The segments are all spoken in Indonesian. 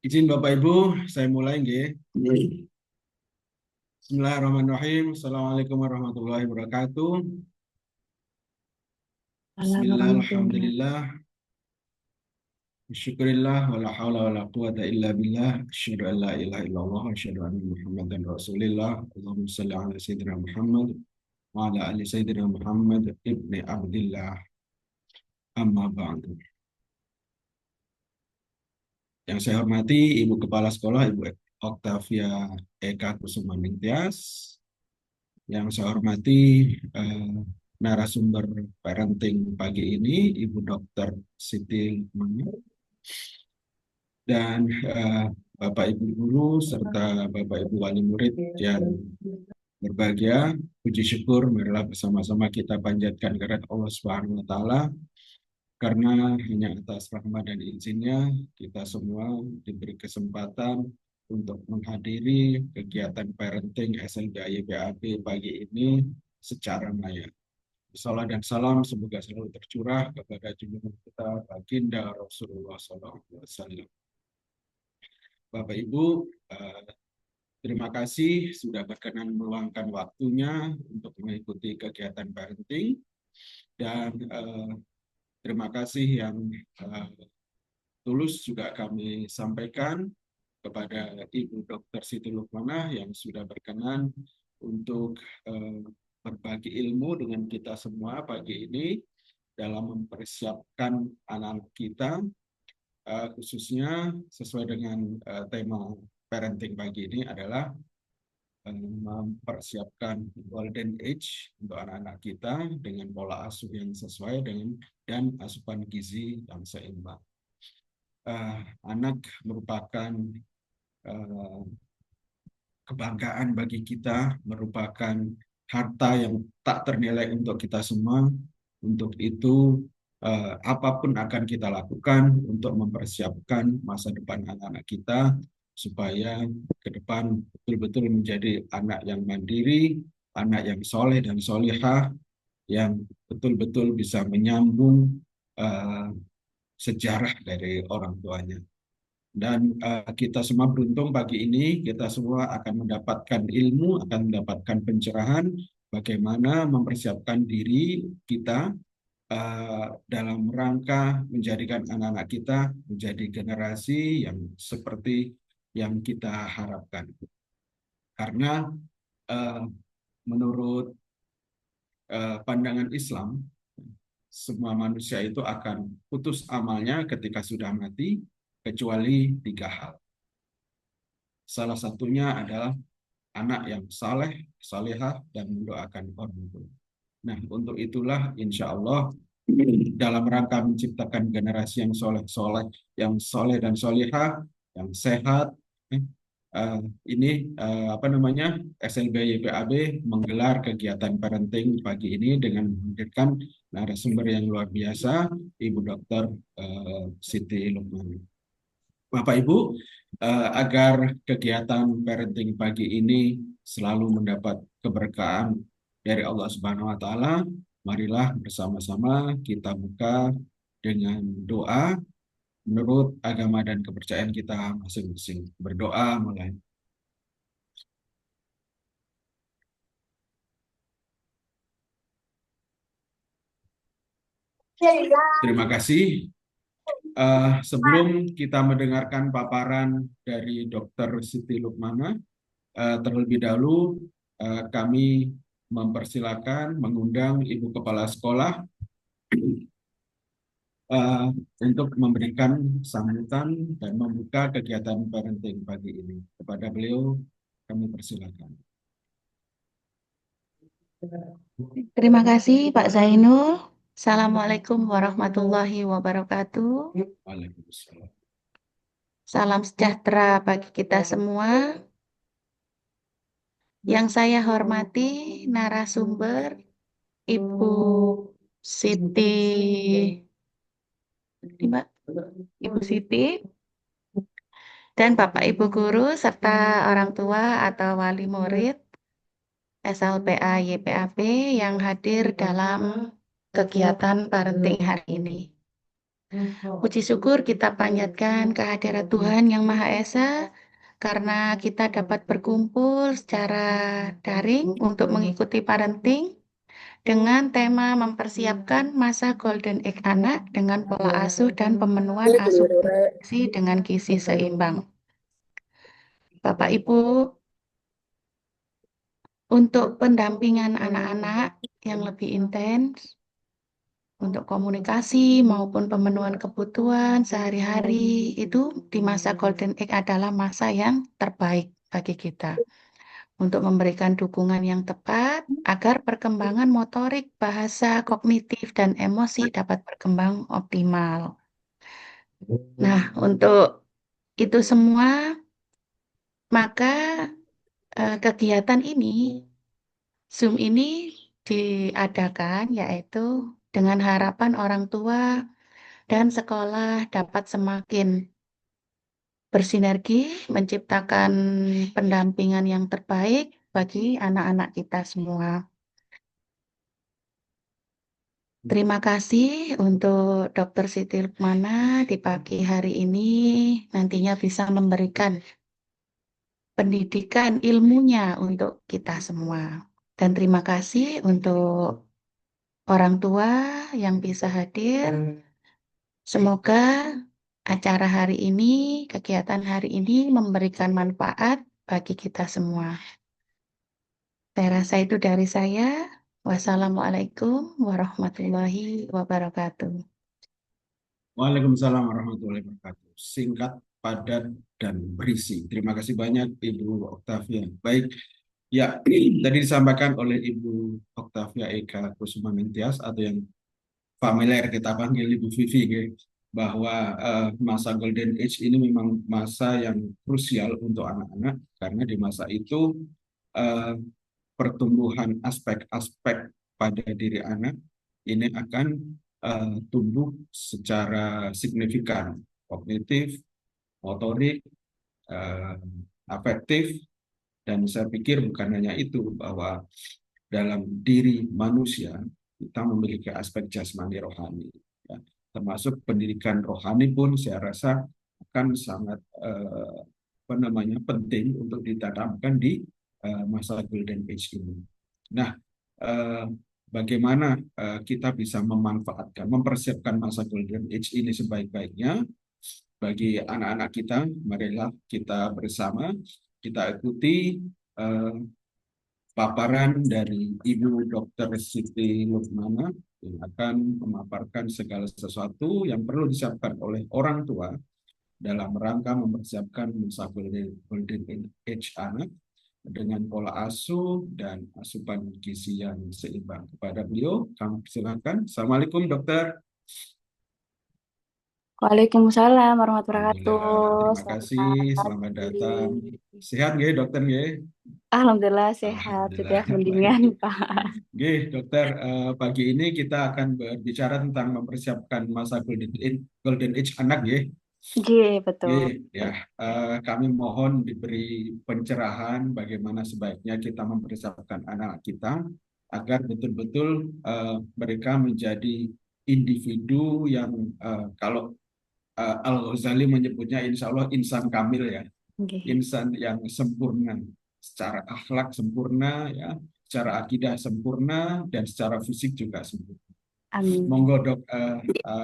Izin Bapak Ibu, saya mulai nggih. Bismillahirrahmanirrahim. Assalamualaikum warahmatullahi wabarakatuh. Bismillah, Alhamdulillah. alhamdulillah, syukurillah, wala hawla wala quwata illa billah, asyhadu an la ilaha illallah, wa asyhadu anna Muhammadan Rasulillah. Allahumma salli ala Sayyidina Muhammad wa ala ali Sayyidina Muhammad ibni Abdillah, amma ba'du. Yang saya hormati Ibu Kepala Sekolah, Ibu Oktavia Eka Kusuma Ningtyas. Yang saya hormati eh, narasumber parenting pagi ini, Ibu Dokter Siti Lukmana, dan Bapak Ibu Guru serta Bapak Ibu Wali Murid yang berbahagia. Puji syukur, marilah bersama-sama kita panjatkan kehadirat Allah Subhanahu Wa Taala, karena hanya atas rahmat dan izinnya kita semua diberi kesempatan untuk menghadiri kegiatan parenting SLB YPAB pagi ini secara maya. Salam dan salam semoga selalu tercurah kepada junjungan kita Baginda Rasulullah SAW. Bapak Ibu, terima kasih sudah berkenan meluangkan waktunya untuk mengikuti kegiatan parenting, dan terima kasih yang tulus juga kami sampaikan kepada Ibu Dr. Siti Lukmana yang sudah berkenan untuk berbagi ilmu dengan kita semua pagi ini dalam mempersiapkan anak kita, khususnya sesuai dengan tema parenting pagi ini adalah mempersiapkan golden age untuk anak-anak kita dengan pola asuh yang sesuai dengan dan asupan gizi yang seimbang. Anak merupakan kebanggaan bagi kita, merupakan harta yang tak ternilai untuk kita semua. Untuk itu, apapun akan kita lakukan untuk mempersiapkan masa depan anak-anak kita, supaya ke depan betul-betul menjadi anak yang mandiri, anak yang soleh dan solihah, yang betul-betul bisa menyambung sejarah dari orang tuanya. Dan kita semua beruntung pagi ini, kita semua akan mendapatkan ilmu, akan mendapatkan pencerahan bagaimana mempersiapkan diri kita dalam rangka menjadikan anak-anak kita menjadi generasi yang seperti yang kita harapkan. Karena uh, menurut pandangan Islam, semua manusia itu akan putus amalnya ketika sudah mati, kecuali tiga hal. Salah satunya adalah anak yang saleh, salehah, dan mendoakan orang tua. Nah, untuk itulah insya Allah dalam rangka menciptakan generasi yang soleh-soleh, yang soleh dan solehah, yang sehat, eh, eh, ini apa namanya, SLB YPAB menggelar kegiatan parenting pagi ini dengan menghadirkan narasumber yang luar biasa, Ibu Dokter Siti Lukmana. Bapak Ibu, agar kegiatan parenting pagi ini selalu mendapat keberkahan dari Allah Subhanahu wa taala, marilah bersama-sama kita buka dengan doa menurut agama dan kepercayaan kita masing-masing. Berdoa mulai. Terima kasih. Sebelum kita mendengarkan paparan dari Dr. Siti Lukmana, terlebih dahulu kami mempersilakan mengundang Ibu Kepala Sekolah eh, untuk memberikan sambutan dan membuka kegiatan parenting pagi ini. Kepada beliau kami persilakan. Terima kasih Pak Zainul. Assalamualaikum warahmatullahi wabarakatuh. Waalaikumsalam. Salam sejahtera bagi kita semua. Yang saya hormati narasumber Ibu Siti, ini, Mbak, Ibu Siti, dan Bapak Ibu Guru serta orang tua atau wali murid SLPA YPAP yang hadir dalam kegiatan parenting hari ini. Puji syukur kita panjatkan kehadirat Tuhan Yang Maha Esa karena kita dapat berkumpul secara daring untuk mengikuti parenting dengan tema mempersiapkan masa Golden Age anak dengan pola asuh dan pemenuhan asupansi dengan gizi seimbang. Bapak Ibu, untuk pendampingan anak-anak yang lebih intens, untuk komunikasi maupun pemenuhan kebutuhan sehari-hari, itu di masa Golden Age adalah masa yang terbaik bagi kita untuk memberikan dukungan yang tepat agar perkembangan motorik, bahasa, kognitif, dan emosi dapat berkembang optimal. Nah, untuk itu semua, maka kegiatan ini, Zoom ini diadakan yaitu dengan harapan orang tua dan sekolah dapat semakin bersinergi menciptakan pendampingan yang terbaik bagi anak-anak kita semua. Terima kasih untuk Dr. Siti Lukmana di pagi hari ini nantinya bisa memberikan pendidikan ilmunya untuk kita semua. Dan terima kasih untuk orang tua yang bisa hadir. Semoga acara hari ini, kegiatan hari ini memberikan manfaat bagi kita semua. Saya rasa itu dari saya. Wassalamualaikum warahmatullahi wabarakatuh. Waalaikumsalam warahmatullahi wabarakatuh. Singkat, padat, dan berisi. Terima kasih banyak Ibu Oktavia. Baik, ya tadi disampaikan oleh Ibu Oktavia Eka Kusuma Mintias atau yang familiar kita panggil Ibu Vivi, bahwa masa Golden Age ini memang masa yang krusial untuk anak-anak karena di masa itu eh, pertumbuhan aspek-aspek pada diri anak ini akan tumbuh secara signifikan, kognitif, motorik, eh, afektif, dan saya pikir bukan hanya itu, bahwa dalam diri manusia kita memiliki aspek jasmani rohani, ya. Termasuk pendidikan rohani pun saya rasa akan sangat apa namanya penting untuk ditanamkan di masa Golden Age ini. Nah, eh, bagaimana kita bisa memanfaatkan, mempersiapkan masa Golden Age ini sebaik-baiknya bagi anak-anak kita? Marilah kita bersama kita ikuti eh, paparan dari Ibu Dr. Siti Lukmana yang akan memaparkan segala sesuatu yang perlu disiapkan oleh orang tua dalam rangka mempersiapkan masa Golden Age anak dengan pola asuh dan asupan gizi yang seimbang. Kepada beliau, kami persilakan. Assalamualaikum, dokter. Waalaikumsalam warahmatullahi Alhamdulillah, wabarakatuh. terima kasih. Selamat Selamat pagi. datang. Sehat nggih, dokter nggih? Alhamdulillah sehat, Alhamdulillah, sudah baik. mendingan, Pak. Nggih, dokter, pagi ini kita akan berbicara tentang mempersiapkan masa Golden Age anak, nggih. Oke, betul. Nggih, ya. Kami mohon diberi pencerahan bagaimana sebaiknya kita mempersiapkan anak kita agar betul-betul mereka menjadi individu yang kalau Al-Ghazali menyebutnya insya Allah insan kamil, ya, Oke. insan yang sempurna, secara akhlak sempurna, ya, secara akidah sempurna, dan secara fisik juga sempurna. Amin. Monggo dok,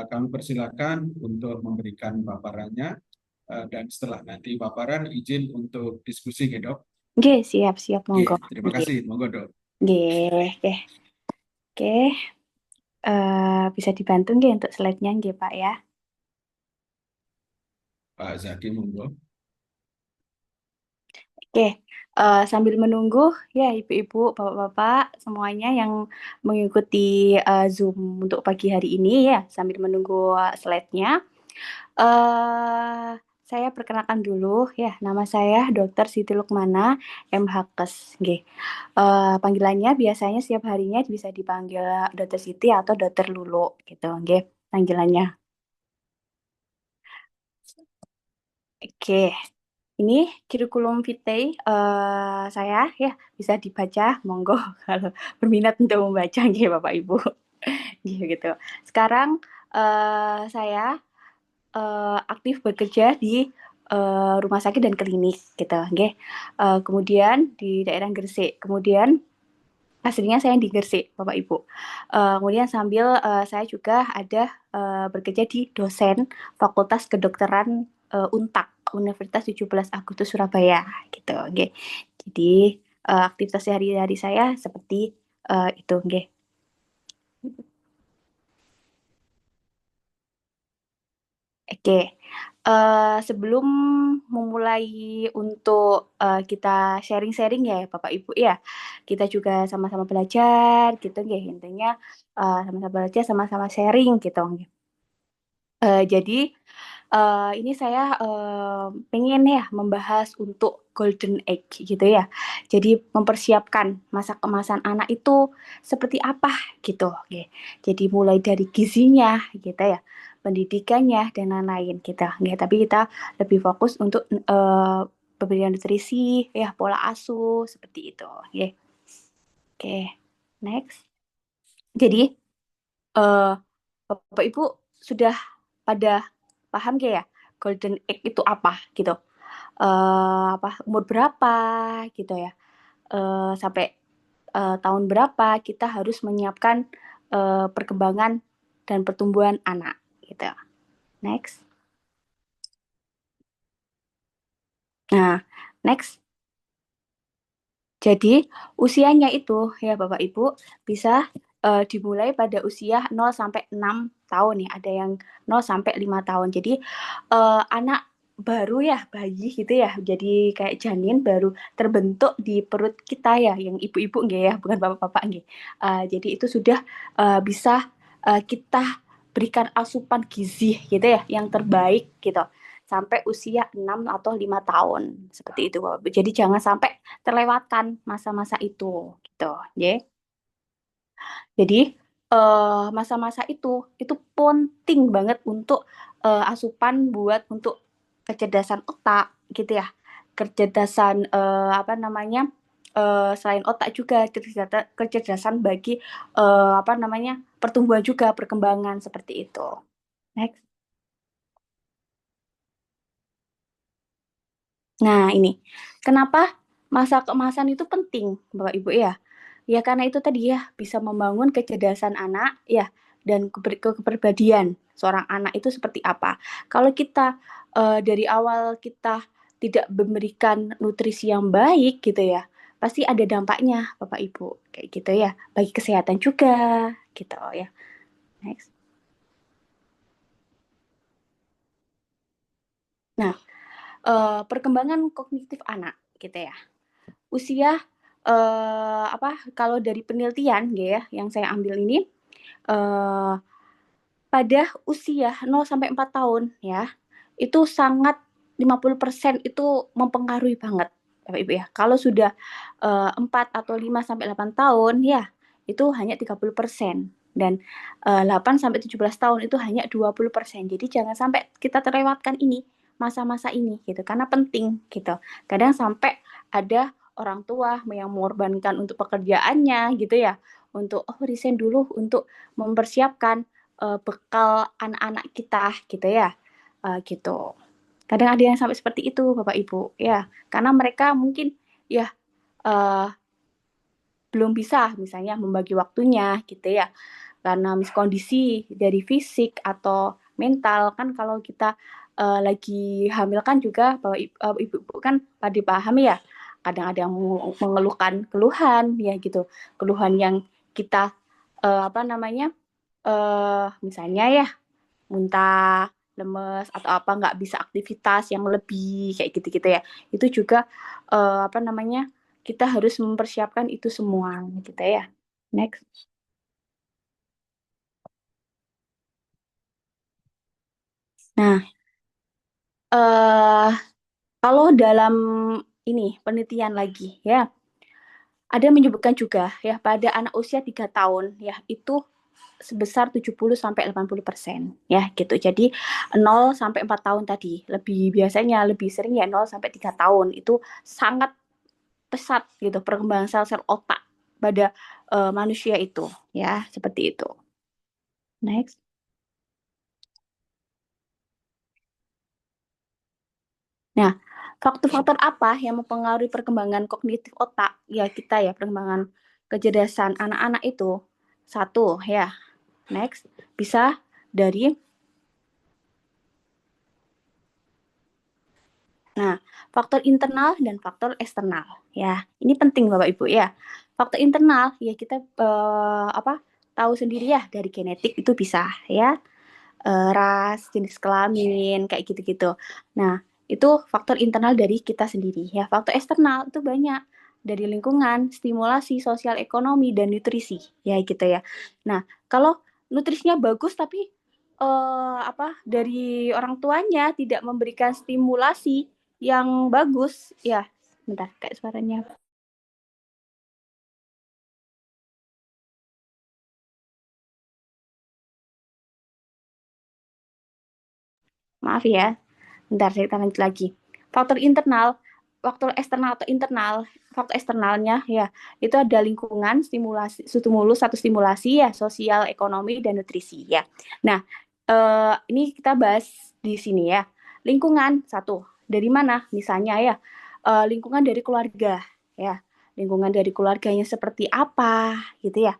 kami persilakan untuk memberikan paparannya, dan setelah nanti paparan izin untuk diskusi, ya dok. Oke, siap-siap, monggo. Terima kasih, monggo dok. Oke, oke. Oke. Bisa dibantu nggih untuk slide-nya nggih, Pak ya? Pak Zaki, monggo. Oke, sambil menunggu ya ibu-ibu, bapak-bapak semuanya yang mengikuti Zoom untuk pagi hari ini ya, sambil menunggu slide-nya. eh saya perkenalkan dulu ya, nama saya Dr. Siti Lukmana, MHKes. Nggih. Panggilannya biasanya setiap harinya bisa dipanggil Dr. Siti atau Dr. Lulu gitu, nggih, panggilannya. Oke, ini kurikulum vitae saya ya, bisa dibaca, monggo kalau berminat untuk membaca nggih Bapak Ibu. Gitu. Sekarang Saya aktif bekerja di rumah sakit dan klinik gitu, nggih. Kemudian di daerah Gresik. Kemudian aslinya saya di Gresik, Bapak Ibu. Kemudian sambil saya juga ada bekerja di dosen Fakultas Kedokteran Untak Universitas 17 Agustus Surabaya gitu, nggih. Jadi aktivitas sehari-hari saya seperti itu, nggih. Oke, sebelum memulai untuk kita sharing-sharing ya Bapak Ibu ya, kita juga sama-sama belajar gitu ya intinya sama-sama belajar, sama-sama sharing gitu. Jadi ini saya pengen ya membahas untuk golden age gitu ya. Jadi mempersiapkan masa kemasan anak itu seperti apa gitu. Oke. Jadi mulai dari gizinya gitu ya, pendidikannya dan lain-lain gitu. Oke, tapi kita lebih fokus untuk pemberian nutrisi ya, pola asuh seperti itu. Oke. Oke. Next. Jadi eh Bapak Ibu sudah pada paham gak ya golden egg itu apa gitu? Apa umur berapa gitu ya? Sampai tahun berapa kita harus menyiapkan perkembangan dan pertumbuhan anak gitu. Next. Nah, next. Jadi usianya itu ya Bapak Ibu bisa dimulai pada usia 0 sampai 6 tahun ya. Ada yang 0 sampai 5 tahun. Jadi anak baru ya, bayi gitu ya. Jadi kayak janin baru terbentuk di perut kita ya, yang ibu-ibu nggih ya, bukan bapak-bapak nggih. Jadi itu sudah bisa kita berikan asupan gizi gitu ya, yang terbaik gitu. Sampai usia 6 atau 5 tahun. Seperti itu Bapak. Jadi jangan sampai terlewatkan masa-masa itu gitu, ya. Jadi masa-masa itu penting banget untuk asupan buat untuk kecerdasan otak gitu ya. Kecerdasan apa namanya? Selain otak juga kecerdasan bagi apa namanya? Pertumbuhan juga, perkembangan seperti itu. Next. Nah, ini. Kenapa masa keemasan itu penting, Bapak Ibu ya? Ya karena itu tadi ya, bisa membangun kecerdasan anak ya dan kepribadian seorang anak itu seperti apa. Kalau kita dari awal kita tidak memberikan nutrisi yang baik gitu ya, pasti ada dampaknya Bapak Ibu. Kayak gitu ya, bagi kesehatan juga gitu ya. Next. Nah, perkembangan kognitif anak gitu ya. Usia apa kalau dari penelitian gitu ya yang saya ambil ini eh, pada usia 0 sampai 4 tahun ya itu sangat 50% itu mempengaruhi banget Bapak Ibu ya. Kalau sudah 4 atau 5 sampai 8 tahun ya itu hanya 30% dan 8 sampai 17 tahun itu hanya 20%. Jadi jangan sampai kita terlewatkan ini masa-masa ini gitu karena penting gitu. Kadang sampai ada orang tua yang mengorbankan untuk pekerjaannya gitu ya untuk resign dulu untuk mempersiapkan bekal anak-anak kita gitu ya gitu. Kadang ada yang sampai seperti itu Bapak Ibu ya karena mereka mungkin ya uh, belum bisa misalnya membagi waktunya gitu ya karena miskondisi dari fisik atau mental kan kalau kita lagi hamil kan juga Bapak Ibu kan pada dipahami ya kadang ada yang mengeluhkan keluhan ya gitu keluhan yang kita apa namanya misalnya ya muntah, lemes atau apa nggak bisa aktivitas yang lebih kayak gitu-gitu ya. Itu juga apa namanya? Kita harus mempersiapkan itu semua gitu ya. Next. Nah, eh kalau dalam ini penelitian lagi ya, ada yang menyebutkan juga ya pada anak usia 3 tahun ya itu sebesar 70 sampai 80% ya gitu. Jadi 0 sampai 4 tahun tadi lebih biasanya lebih sering ya 0 sampai 3 tahun itu sangat pesat gitu perkembangan sel-sel otak pada manusia itu ya seperti itu. Next. Nah, faktor-faktor apa yang mempengaruhi perkembangan kognitif otak? Ya, kita ya, perkembangan kecerdasan anak-anak itu. Satu, ya. Next, bisa dari faktor internal dan faktor eksternal. Ya, ini penting Bapak Ibu ya. Faktor internal ya kita tahu sendiri ya dari genetik itu bisa ya. Ras, jenis kelamin, kayak gitu-gitu. Nah, itu faktor internal dari kita sendiri ya. Faktor eksternal itu banyak dari lingkungan, stimulasi sosial ekonomi dan nutrisi ya gitu ya. Nah, kalau nutrisinya bagus tapi dari orang tuanya tidak memberikan stimulasi yang bagus ya. Bentar, kayak suaranya. Maaf ya. Bentar, saya lanjut lagi. Faktor internal, faktor eksternal atau internal, faktor eksternalnya ya, itu ada lingkungan, stimulus atau stimulasi ya, sosial, ekonomi, dan nutrisi ya. Nah, ini kita bahas di sini ya. Lingkungan, satu. Dari mana? Misalnya ya, lingkungan dari keluarga ya. Lingkungan dari keluarganya seperti apa gitu ya.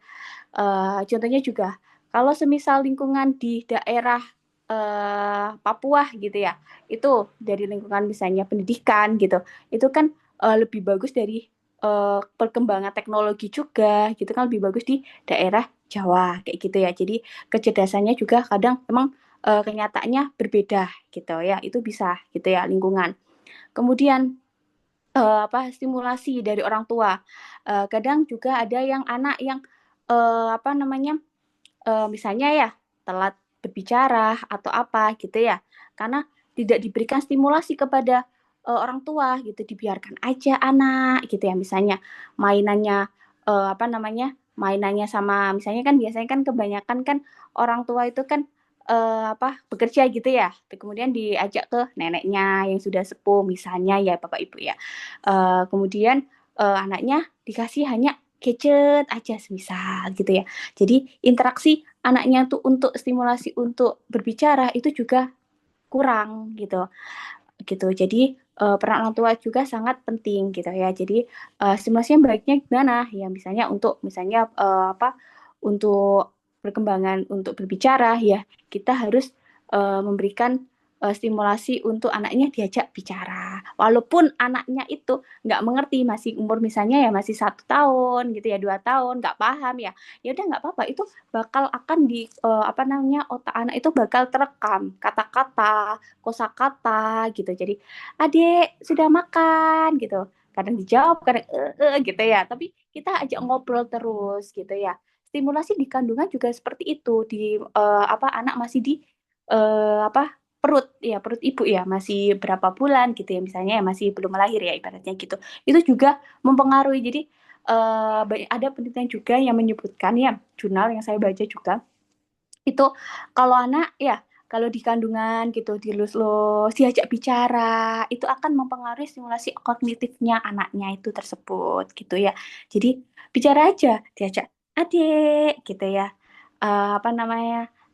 Contohnya juga, kalau semisal lingkungan di daerah Papua gitu ya, itu dari lingkungan misalnya pendidikan gitu, itu kan lebih bagus dari perkembangan teknologi juga, gitu kan lebih bagus di daerah Jawa kayak gitu ya. Jadi kecerdasannya juga kadang memang kenyataannya berbeda gitu ya, itu bisa gitu ya lingkungan. Kemudian stimulasi dari orang tua. Kadang juga ada yang anak yang misalnya ya telat berbicara atau apa gitu ya, karena tidak diberikan stimulasi kepada orang tua gitu, dibiarkan aja anak gitu ya, misalnya mainannya mainannya sama misalnya kan biasanya kan kebanyakan kan orang tua itu kan bekerja gitu ya, kemudian diajak ke neneknya yang sudah sepuh misalnya ya Bapak Ibu ya. Kemudian anaknya dikasih hanya gadget aja semisal gitu ya. Jadi interaksi anaknya tuh untuk stimulasi untuk berbicara itu juga kurang gitu. Gitu. Jadi peran orang tua juga sangat penting gitu ya. Jadi stimulasi yang baiknya gimana? Ya misalnya untuk perkembangan untuk berbicara ya kita harus memberikan stimulasi untuk anaknya diajak bicara. Walaupun anaknya itu nggak mengerti, masih umur misalnya ya masih 1 tahun gitu ya, 2 tahun, nggak paham ya. Ya udah nggak apa-apa, itu bakal akan di otak anak itu bakal terekam kata-kata, kosakata gitu. Jadi, "Adik, sudah makan?" gitu. Kadang dijawab, kadang gitu ya. Tapi kita ajak ngobrol terus gitu ya. Stimulasi di kandungan juga seperti itu, anak masih di perut ya, perut ibu ya, masih berapa bulan gitu ya, misalnya ya masih belum lahir ya ibaratnya gitu. Itu juga mempengaruhi. Jadi ada penelitian juga yang menyebutkan ya, jurnal yang saya baca juga itu kalau anak ya kalau di kandungan gitu dilus-lus diajak bicara itu akan mempengaruhi stimulasi kognitifnya anaknya itu tersebut gitu ya. Jadi bicara aja diajak adik gitu ya.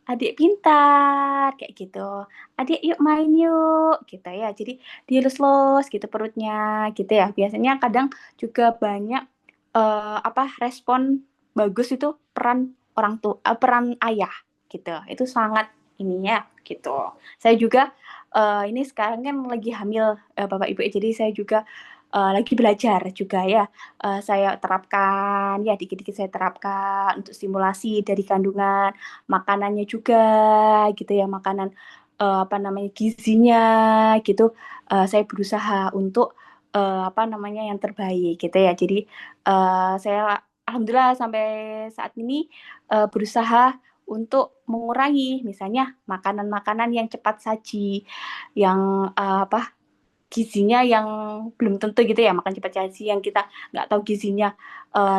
Adik pintar kayak gitu, adik yuk main yuk gitu ya. Jadi dilus-lus gitu perutnya gitu ya. Biasanya kadang juga banyak respon bagus itu peran orang tua, peran ayah gitu. Itu sangat ininya gitu. Saya juga ini sekarang kan lagi hamil Bapak Ibu, jadi saya juga lagi belajar juga ya. Saya terapkan ya dikit-dikit saya terapkan untuk stimulasi dari kandungan, makanannya juga gitu ya, makanan gizinya gitu. Saya berusaha untuk yang terbaik gitu ya. Jadi saya alhamdulillah sampai saat ini berusaha untuk mengurangi misalnya makanan-makanan yang cepat saji, yang gizinya yang belum tentu gitu ya, makan cepat saji yang kita nggak tahu gizinya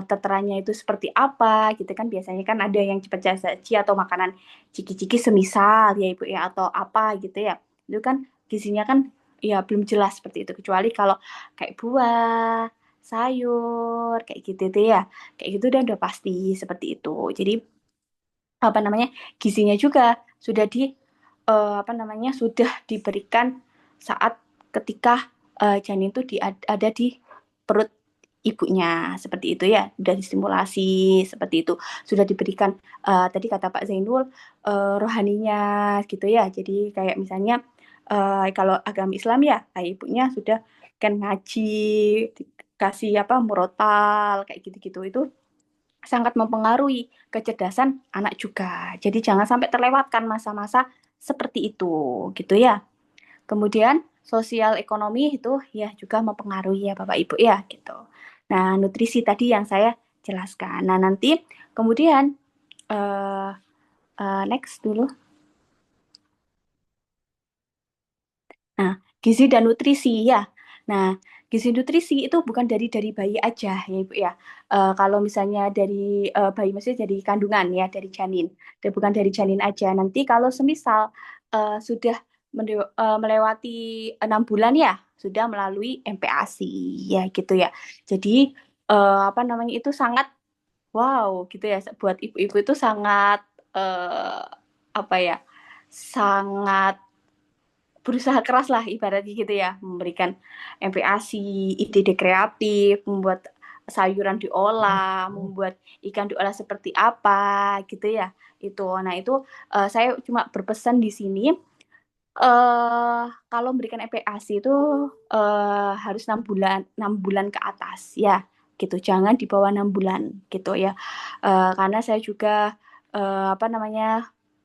terterannya itu seperti apa gitu kan, biasanya kan ada yang cepat saji atau makanan ciki-ciki semisal ya Ibu ya atau apa gitu ya, itu kan gizinya kan ya belum jelas seperti itu, kecuali kalau kayak buah, sayur kayak gitu tuh ya, kayak gitu udah pasti seperti itu. Jadi gizinya juga sudah sudah diberikan saat ketika janin itu ada di perut ibunya, seperti itu ya, sudah distimulasi seperti itu, sudah diberikan tadi kata Pak Zainul rohaninya gitu ya. Jadi kayak misalnya kalau agama Islam ya, ibunya sudah kan ngaji, dikasih murotal kayak gitu-gitu, itu sangat mempengaruhi kecerdasan anak juga. Jadi jangan sampai terlewatkan masa-masa seperti itu gitu ya. Kemudian sosial ekonomi itu ya juga mempengaruhi ya Bapak Ibu ya gitu. Nah, nutrisi tadi yang saya jelaskan. Nah, nanti kemudian next dulu. Nah, gizi dan nutrisi ya. Nah, gizi nutrisi itu bukan dari bayi aja ya Ibu ya. Kalau misalnya dari bayi maksudnya dari kandungan ya, dari janin. Dan bukan dari janin aja. Nanti kalau semisal sudah melewati 6 bulan ya, sudah melalui MPASI ya gitu ya. Jadi itu sangat wow gitu ya, buat ibu-ibu itu sangat apa ya, sangat berusaha keras lah ibaratnya gitu ya, memberikan MPASI, ide-ide kreatif, membuat sayuran diolah, membuat ikan diolah seperti apa gitu ya. Itu. Nah, itu saya cuma berpesan di sini kalau memberikan MPASI itu harus 6 bulan ke atas ya gitu. Jangan di bawah 6 bulan gitu ya. Karena saya juga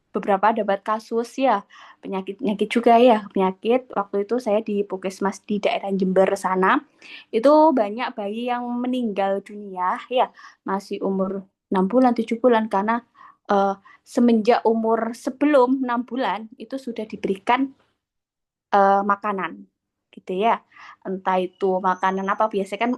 beberapa dapat kasus ya penyakit juga ya, penyakit waktu itu saya di Puskesmas di daerah Jember sana itu banyak bayi yang meninggal dunia ya masih umur 6 bulan 7 bulan karena uh, semenjak umur sebelum 6 bulan itu sudah diberikan makanan gitu ya, entah itu makanan apa. Biasanya kan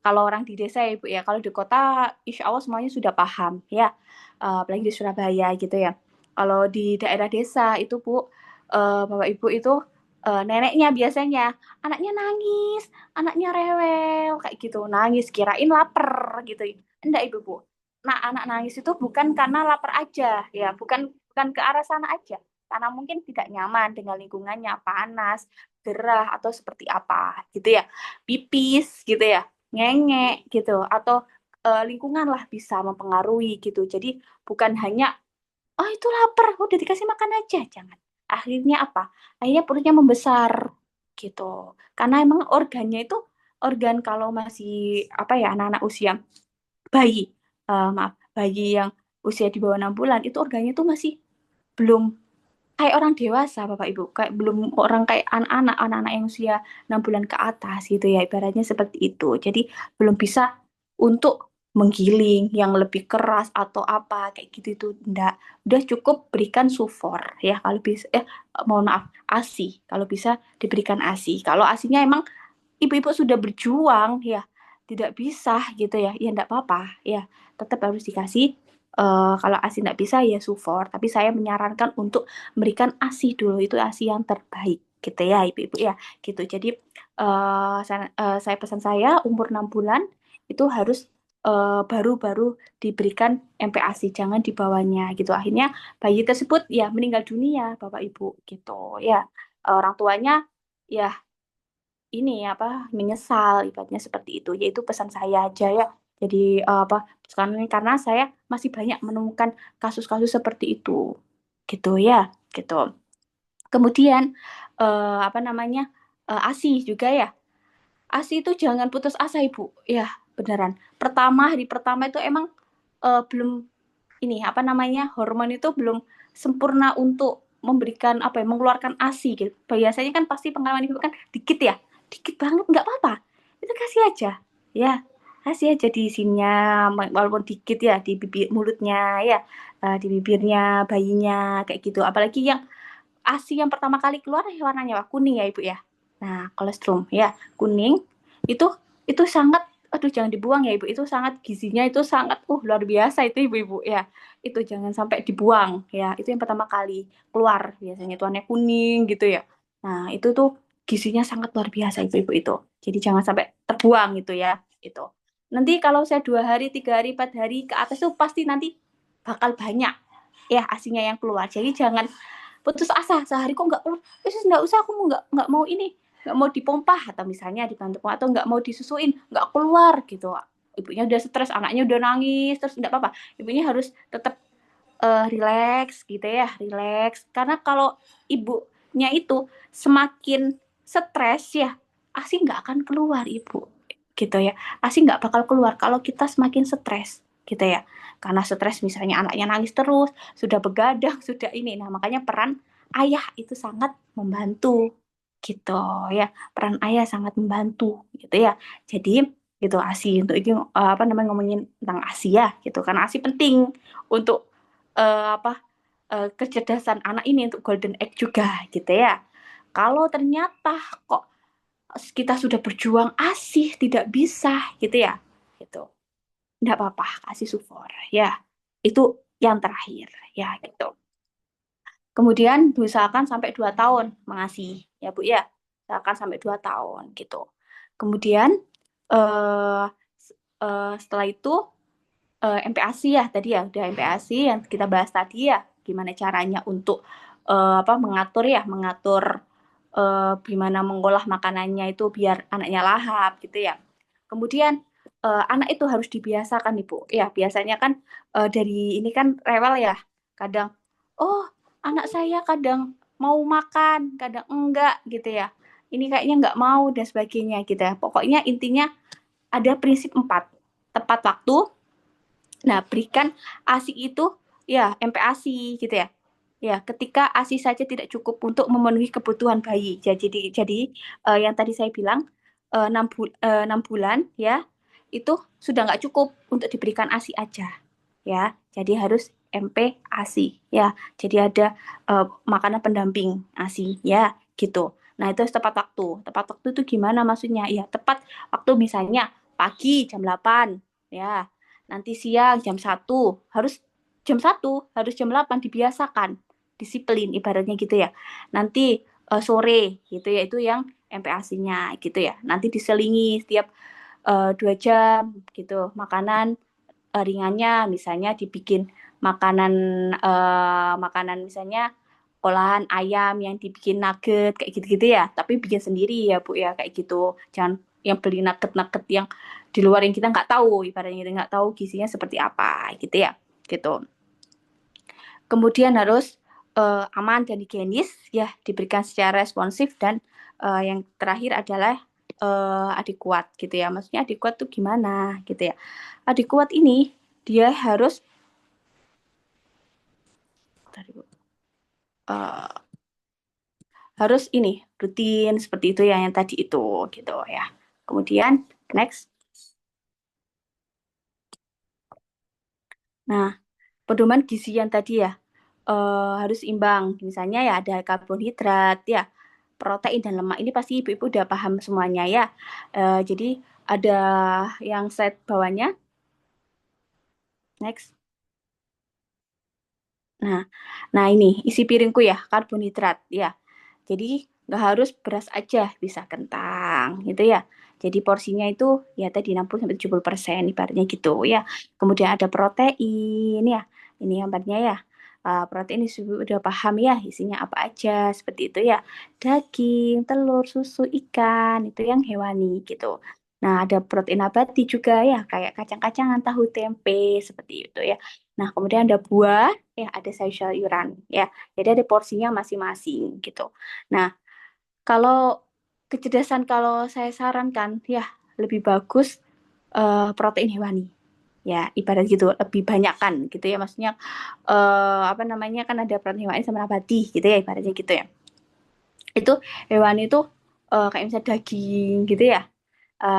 kalau orang di desa ya Ibu ya, kalau di kota insya Allah semuanya sudah paham ya, apalagi di Surabaya gitu ya. Kalau di daerah desa itu Bu, Bapak Ibu itu neneknya biasanya anaknya nangis, anaknya rewel kayak gitu, nangis kirain lapar gitu. Enggak Ibu Bu. Nah, anak nangis itu bukan karena lapar aja ya, bukan ke arah sana aja. Karena mungkin tidak nyaman dengan lingkungannya, panas, gerah atau seperti apa gitu ya. Pipis gitu ya, ngengek gitu atau lingkungan lah bisa mempengaruhi gitu. Jadi bukan hanya oh itu lapar, udah dikasih makan aja, jangan. Akhirnya apa? Akhirnya perutnya membesar gitu. Karena emang organnya itu organ kalau masih anak-anak usia bayi, bayi yang usia di bawah 6 bulan itu organnya itu masih belum kayak orang dewasa Bapak Ibu, kayak belum orang kayak anak-anak yang usia 6 bulan ke atas gitu ya, ibaratnya seperti itu. Jadi belum bisa untuk menggiling yang lebih keras atau apa kayak gitu itu enggak. Udah cukup berikan sufor ya kalau bisa mohon maaf, ASI. Kalau bisa diberikan ASI. Kalau ASInya emang ibu-ibu sudah berjuang ya tidak bisa gitu ya, ya enggak apa-apa ya. Tetap harus dikasih kalau ASI enggak bisa ya sufor, tapi saya menyarankan untuk memberikan ASI dulu, itu ASI yang terbaik gitu ya ibu-ibu ya gitu. Jadi saya pesan saya umur 6 bulan itu harus baru-baru diberikan MPASI, jangan di bawahnya gitu. Akhirnya bayi tersebut ya meninggal dunia Bapak Ibu gitu ya. Orang tuanya ya ini menyesal ibaratnya seperti itu, yaitu pesan saya aja ya. Jadi sekarang ini karena saya masih banyak menemukan kasus-kasus seperti itu gitu ya gitu. Kemudian ASI juga ya, ASI itu jangan putus asa Ibu ya, beneran. Hari pertama itu emang belum hormon itu belum sempurna untuk memberikan mengeluarkan ASI gitu. Biasanya kan pasti pengalaman Ibu kan dikit ya, dikit banget nggak apa-apa, itu kasih aja ya, kasih aja di sininya walaupun dikit ya, di bibir mulutnya ya, di bibirnya bayinya kayak gitu. Apalagi yang ASI yang pertama kali keluar warnanya kuning ya Ibu ya. Nah, kolostrum ya kuning itu sangat, aduh jangan dibuang ya Ibu, itu sangat gizinya itu sangat luar biasa itu Ibu-ibu ya. Itu jangan sampai dibuang ya. Itu yang pertama kali keluar biasanya itu warnanya kuning gitu ya. Nah, itu tuh gizinya sangat luar biasa Ibu-ibu itu. Jadi jangan sampai terbuang gitu ya. Itu. Nanti kalau saya 2 hari, 3 hari, 4 hari ke atas tuh pasti nanti bakal banyak ya asinya yang keluar. Jadi jangan putus asa, sehari kok nggak keluar, nggak usah, aku nggak mau ini, nggak mau dipompa atau misalnya dibantu pompa atau nggak mau disusuin, nggak keluar gitu. Ibunya udah stres, anaknya udah nangis, terus nggak apa-apa. Ibunya harus tetap relax gitu ya, relax. Karena kalau ibunya itu semakin stres ya, ASI nggak akan keluar ibu, gitu ya. ASI nggak bakal keluar kalau kita semakin stres, gitu ya. Karena stres misalnya anaknya nangis terus, sudah begadang, sudah ini. Nah makanya peran ayah itu sangat membantu, gitu ya. Peran ayah sangat membantu, gitu ya. Jadi gitu ASI untuk ini apa namanya ngomongin tentang ASI ya, gitu. Karena ASI penting untuk kecerdasan anak ini untuk golden egg juga gitu ya. Kalau ternyata kok kita sudah berjuang ASI tidak bisa gitu ya, gitu. Enggak apa-apa, kasih support ya. Itu yang terakhir ya gitu. Kemudian diusahakan sampai 2 tahun mengasihi ya Bu ya. Usahakan sampai 2 tahun gitu. Kemudian eh, setelah itu MPASI ya tadi ya, udah MPASI yang kita bahas tadi ya, gimana caranya untuk mengatur gimana mengolah makanannya itu biar anaknya lahap gitu ya. Kemudian anak itu harus dibiasakan Ibu. Ya, biasanya kan dari ini kan rewel ya. Kadang oh, anak saya kadang mau makan, kadang enggak gitu ya. Ini kayaknya enggak mau dan sebagainya gitu ya. Pokoknya intinya ada prinsip 4. Tepat waktu. Nah, berikan ASI itu ya MPASI gitu ya. Ya, ketika ASI saja tidak cukup untuk memenuhi kebutuhan bayi. Jadi yang tadi saya bilang 6 bulan ya itu sudah nggak cukup untuk diberikan ASI aja ya. Jadi harus MPASI ya. Jadi ada makanan pendamping ASI ya gitu. Nah, itu tepat waktu. Tepat waktu itu gimana maksudnya? Ya, tepat waktu misalnya pagi jam 8 ya. Nanti siang jam 1 harus jam 8 dibiasakan disiplin ibaratnya gitu ya. Nanti sore gitu ya itu yang MPASI-nya gitu ya. Nanti diselingi setiap 2 jam gitu makanan ringannya misalnya dibikin makanan makanan misalnya olahan ayam yang dibikin nugget kayak gitu-gitu ya tapi bikin sendiri ya Bu ya kayak gitu jangan yang beli nugget-nugget yang di luar yang kita nggak tahu ibaratnya kita nggak tahu gizinya seperti apa gitu ya gitu kemudian harus aman dan higienis ya diberikan secara responsif dan yang terakhir adalah adekuat gitu ya maksudnya adekuat tuh gimana gitu ya adekuat ini dia harus harus ini rutin seperti itu ya yang tadi itu gitu ya kemudian next nah pedoman gizi yang tadi ya harus imbang misalnya ya ada karbohidrat ya protein dan lemak ini pasti ibu-ibu udah paham semuanya ya jadi ada yang slide bawahnya next nah ini isi piringku ya karbohidrat ya jadi nggak harus beras aja bisa kentang gitu ya jadi porsinya itu ya tadi 60-70% ibaratnya gitu ya kemudian ada protein ya ini gambarnya ya protein udah paham ya isinya apa aja seperti itu ya daging telur susu ikan itu yang hewani gitu nah ada protein nabati juga ya kayak kacang-kacangan tahu tempe seperti itu ya nah kemudian ada buah ya ada sayur-sayuran ya jadi ada porsinya masing-masing gitu nah kalau kecerdasan kalau saya sarankan ya lebih bagus protein hewani ya ibarat gitu lebih banyak kan gitu ya maksudnya apa namanya kan ada protein hewani sama nabati gitu ya ibaratnya gitu ya itu hewani itu kayak misalnya daging gitu ya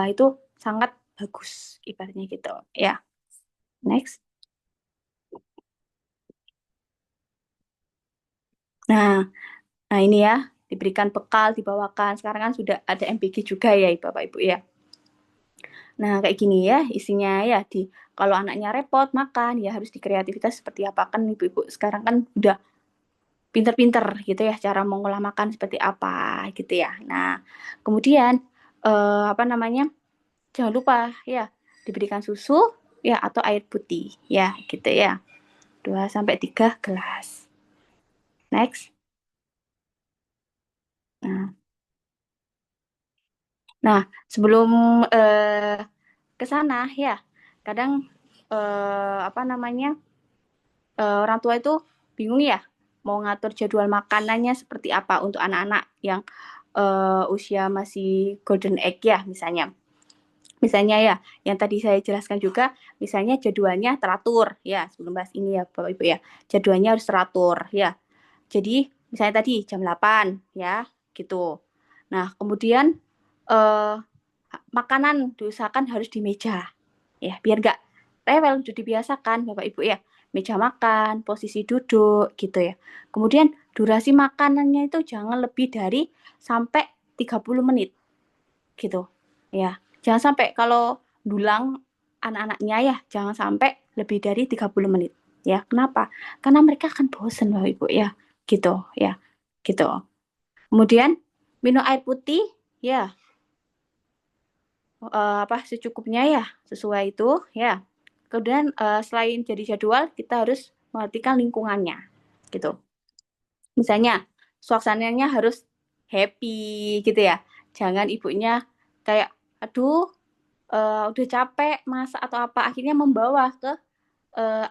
itu sangat bagus ibaratnya gitu ya next nah nah ini ya diberikan bekal dibawakan sekarang kan sudah ada MPG juga ya Bapak Ibu ya nah kayak gini ya isinya ya kalau anaknya repot makan ya harus dikreativitas seperti apa kan ibu-ibu sekarang kan udah pinter-pinter gitu ya cara mengolah makan seperti apa gitu ya. Nah, kemudian apa namanya? Jangan lupa ya diberikan susu ya atau air putih ya gitu ya. 2 sampai 3 gelas. Next. Nah, Nah, sebelum ke sana ya, kadang apa namanya orang tua itu bingung ya mau ngatur jadwal makanannya seperti apa untuk anak-anak yang usia masih golden egg ya misalnya. Misalnya ya, yang tadi saya jelaskan juga, misalnya jadwalnya teratur ya, sebelum bahas ini ya Bapak Ibu ya, jadwalnya harus teratur ya. Jadi misalnya tadi jam 8 ya, gitu. Nah, kemudian eh, makanan diusahakan harus di meja ya, biar nggak rewel, udah dibiasakan Bapak Ibu ya. Meja makan, posisi duduk gitu ya. Kemudian durasi makanannya itu jangan lebih dari sampai 30 menit gitu. Ya, jangan sampai kalau dulang anak-anaknya ya, jangan sampai lebih dari 30 menit. Ya, kenapa? Karena mereka akan bosan Bapak Ibu ya. Gitu ya. Gitu. Kemudian minum air putih ya, apa secukupnya ya, sesuai itu ya. Kemudian selain jadi jadwal, kita harus memperhatikan lingkungannya gitu. Misalnya suasananya harus happy gitu ya. Jangan ibunya kayak aduh udah capek masak atau apa akhirnya membawa ke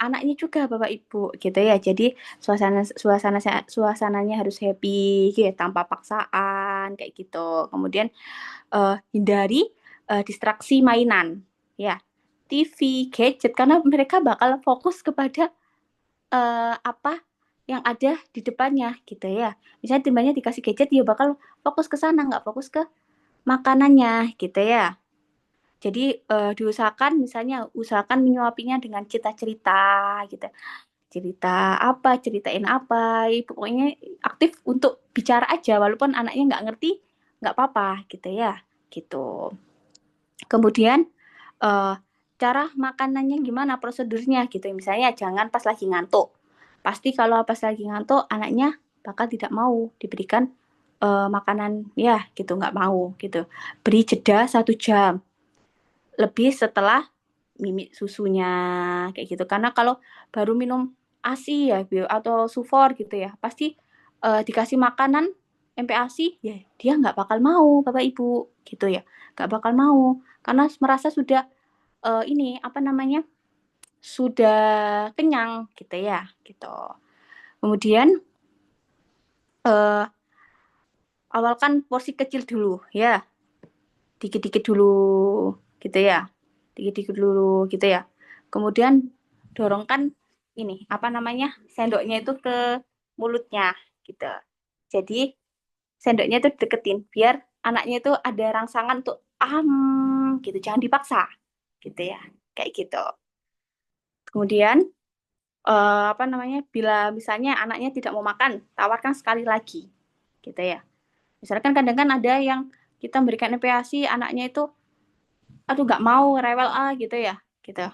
anaknya juga Bapak Ibu gitu ya. Jadi suasananya harus happy gitu ya, tanpa paksaan kayak gitu. Kemudian hindari distraksi mainan ya. TV, gadget karena mereka bakal fokus kepada apa yang ada di depannya gitu ya. Misalnya timbanya dikasih gadget dia bakal fokus ke sana nggak fokus ke makanannya gitu ya. Jadi diusahakan misalnya usahakan menyuapinya dengan cerita-cerita gitu. Cerita apa, ceritain apa, pokoknya aktif untuk bicara aja walaupun anaknya nggak ngerti, nggak apa-apa gitu ya. Gitu. Kemudian eh, cara makanannya gimana prosedurnya gitu. Misalnya jangan pas lagi ngantuk. Pasti kalau pas lagi ngantuk anaknya bakal tidak mau diberikan makanan ya gitu nggak mau gitu. Beri jeda 1 jam lebih setelah mimik susunya kayak gitu. Karena kalau baru minum ASI ya atau sufor gitu ya, pasti dikasih makanan MPASI ya dia nggak bakal mau Bapak Ibu gitu ya, nggak bakal mau karena merasa sudah ini apa namanya sudah kenyang gitu ya gitu. Kemudian eh, awalkan porsi kecil dulu ya, dikit-dikit dulu gitu ya, dikit-dikit dulu gitu ya. Kemudian dorongkan ini apa namanya sendoknya itu ke mulutnya gitu. Jadi sendoknya itu deketin biar anaknya itu ada rangsangan untuk gitu, jangan dipaksa gitu ya, kayak gitu. Kemudian apa namanya bila misalnya anaknya tidak mau makan, tawarkan sekali lagi gitu ya. Misalkan kadang kan ada yang kita berikan MPASI anaknya itu aduh nggak mau rewel gitu ya gitu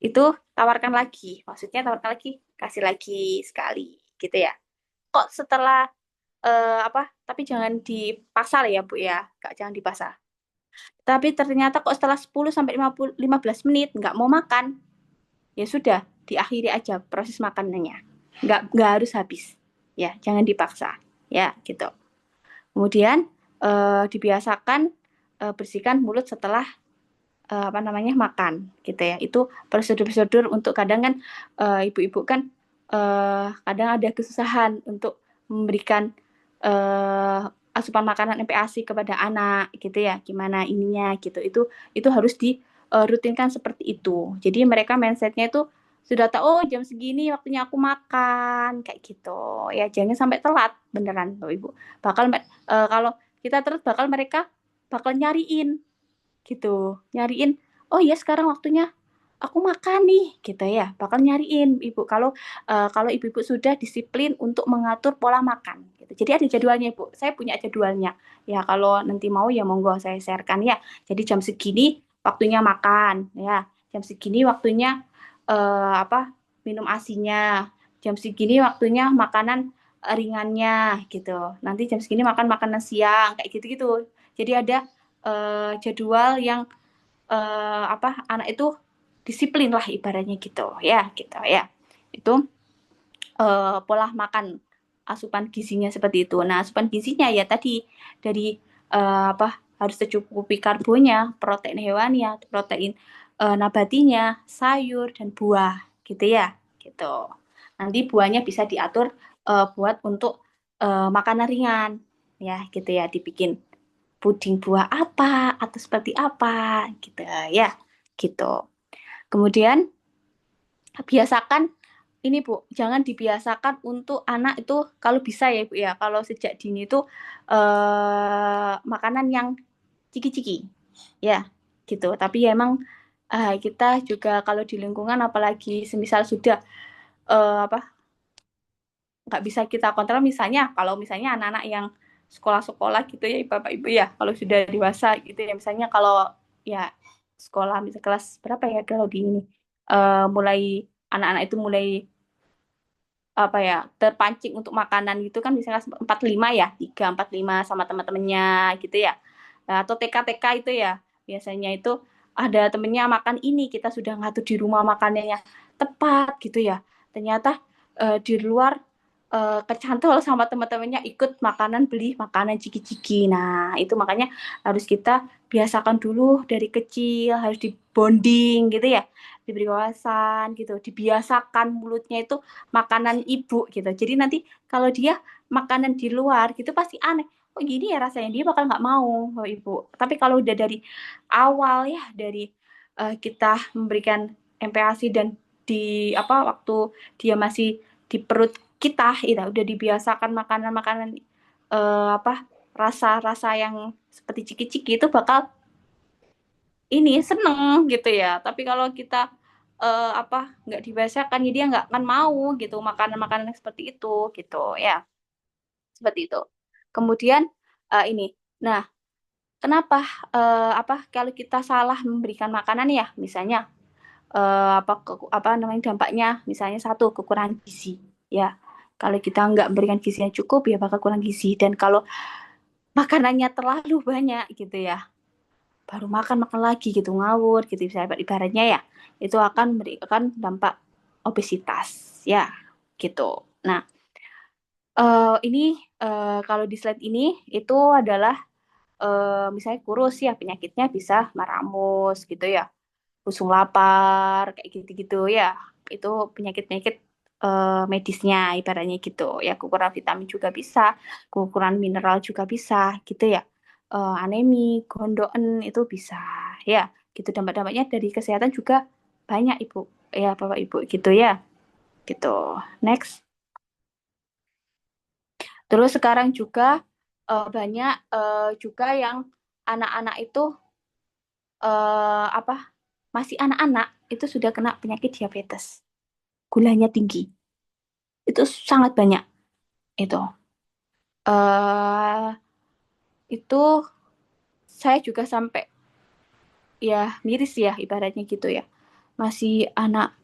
itu tawarkan lagi maksudnya tawarkan lagi kasih lagi sekali gitu ya kok setelah apa tapi jangan dipaksa ya Bu ya nggak jangan dipaksa tapi ternyata kok setelah 10 sampai 15 menit nggak mau makan ya sudah diakhiri aja proses makanannya nggak harus habis ya jangan dipaksa ya gitu kemudian dibiasakan bersihkan mulut setelah apa namanya makan gitu ya itu prosedur-prosedur untuk kadang kan ibu-ibu kan kadang ada kesusahan untuk memberikan asupan makanan MPASI kepada anak gitu ya gimana ininya gitu itu harus dirutinkan seperti itu jadi mereka mindsetnya itu sudah tahu oh jam segini waktunya aku makan kayak gitu ya jangan sampai telat beneran Bapak Ibu bakal kalau kita terus bakal mereka bakal nyariin gitu nyariin oh ya sekarang waktunya aku makan nih gitu ya bakal nyariin ibu kalau ibu-ibu sudah disiplin untuk mengatur pola makan gitu jadi ada jadwalnya ibu saya punya jadwalnya ya kalau nanti mau ya monggo saya sharekan ya jadi jam segini waktunya makan ya jam segini waktunya apa minum asinya jam segini waktunya makanan ringannya gitu nanti jam segini makan makanan siang kayak gitu-gitu jadi ada jadwal yang apa anak itu disiplin lah ibaratnya gitu ya itu pola makan asupan gizinya seperti itu nah asupan gizinya ya tadi dari apa harus tercukupi karbonnya, protein hewani, protein nabatinya, sayur dan buah, gitu ya, gitu. Nanti buahnya bisa diatur buat untuk makanan ringan, ya, gitu ya, dibikin puding buah apa atau seperti apa, gitu ya, gitu. Kemudian biasakan ini Bu, jangan dibiasakan untuk anak itu kalau bisa ya Bu ya, kalau sejak dini itu makanan yang ciki-ciki, ya gitu. Tapi ya emang kita juga kalau di lingkungan apalagi semisal sudah apa nggak bisa kita kontrol, misalnya kalau misalnya anak-anak yang sekolah-sekolah gitu ya Bapak Ibu ya, kalau sudah dewasa gitu ya, misalnya kalau ya sekolah misal kelas berapa ya kalau di ini mulai anak-anak itu mulai apa ya terpancing untuk makanan gitu kan, misalnya 45 ya 3, 4, 5 sama teman-temannya gitu ya. Atau TK-TK itu ya biasanya itu ada temennya makan ini, kita sudah ngatur di rumah makanannya tepat gitu ya, ternyata di luar kecantol sama teman-temannya ikut makanan, beli makanan ciki-ciki. Nah itu makanya harus kita biasakan dulu dari kecil, harus di bonding gitu ya, diberi wawasan gitu, dibiasakan mulutnya itu makanan ibu gitu. Jadi nanti kalau dia makanan di luar gitu pasti aneh. Kok gini ya rasanya, dia bakal nggak mau oh, ibu. Tapi kalau udah dari awal ya, dari kita memberikan MPASI dan di apa waktu dia masih di perut kita, itu udah dibiasakan makanan-makanan apa rasa-rasa yang seperti ciki-ciki itu bakal ini seneng gitu ya. Tapi kalau kita apa nggak dibiasakan ya dia nggak akan mau gitu makanan-makanan seperti itu gitu ya, seperti itu. Kemudian ini nah kenapa apa kalau kita salah memberikan makanan ya, misalnya apa namanya dampaknya, misalnya satu kekurangan gizi ya, kalau kita nggak memberikan gizi yang cukup ya bakal kurang gizi. Dan kalau makanannya terlalu banyak gitu ya, baru makan makan lagi gitu ngawur gitu bisa ibaratnya ya, itu akan memberikan dampak obesitas ya gitu. Nah ini kalau di slide ini itu adalah misalnya kurus ya, penyakitnya bisa maramus gitu ya, pusung lapar kayak gitu-gitu ya, itu penyakit-penyakit medisnya ibaratnya gitu ya. Kekurangan vitamin juga bisa, kekurangan mineral juga bisa gitu ya. Anemi, gondoen itu bisa ya. Gitu dampak-dampaknya dari kesehatan juga banyak Ibu ya Bapak Ibu gitu ya. Gitu. Next. Terus sekarang juga banyak juga yang anak-anak itu apa masih anak-anak itu sudah kena penyakit diabetes, gulanya tinggi, itu sangat banyak itu. eh itu saya juga sampai ya miris ya ibaratnya gitu ya. Masih anak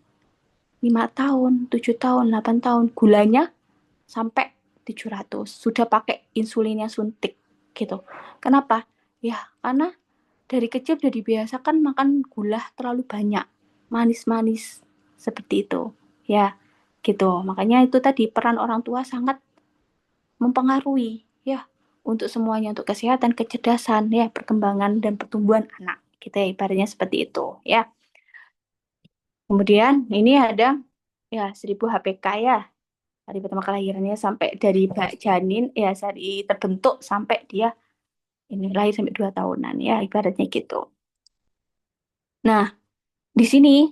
5 tahun, 7 tahun, 8 tahun, gulanya sampai 700. Sudah pakai insulin yang suntik gitu. Kenapa? Ya, karena dari kecil udah dibiasakan makan gula terlalu banyak, manis-manis seperti itu. Ya, gitu. Makanya itu tadi peran orang tua sangat mempengaruhi ya untuk semuanya, untuk kesehatan, kecerdasan ya, perkembangan dan pertumbuhan anak. Kita ya, ibaratnya seperti itu ya. Kemudian ini ada ya 1000 HPK ya. Hari pertama kelahirannya sampai dari janin ya, dari terbentuk sampai dia ini lahir sampai 2 tahunan ya, ibaratnya gitu. Nah, di sini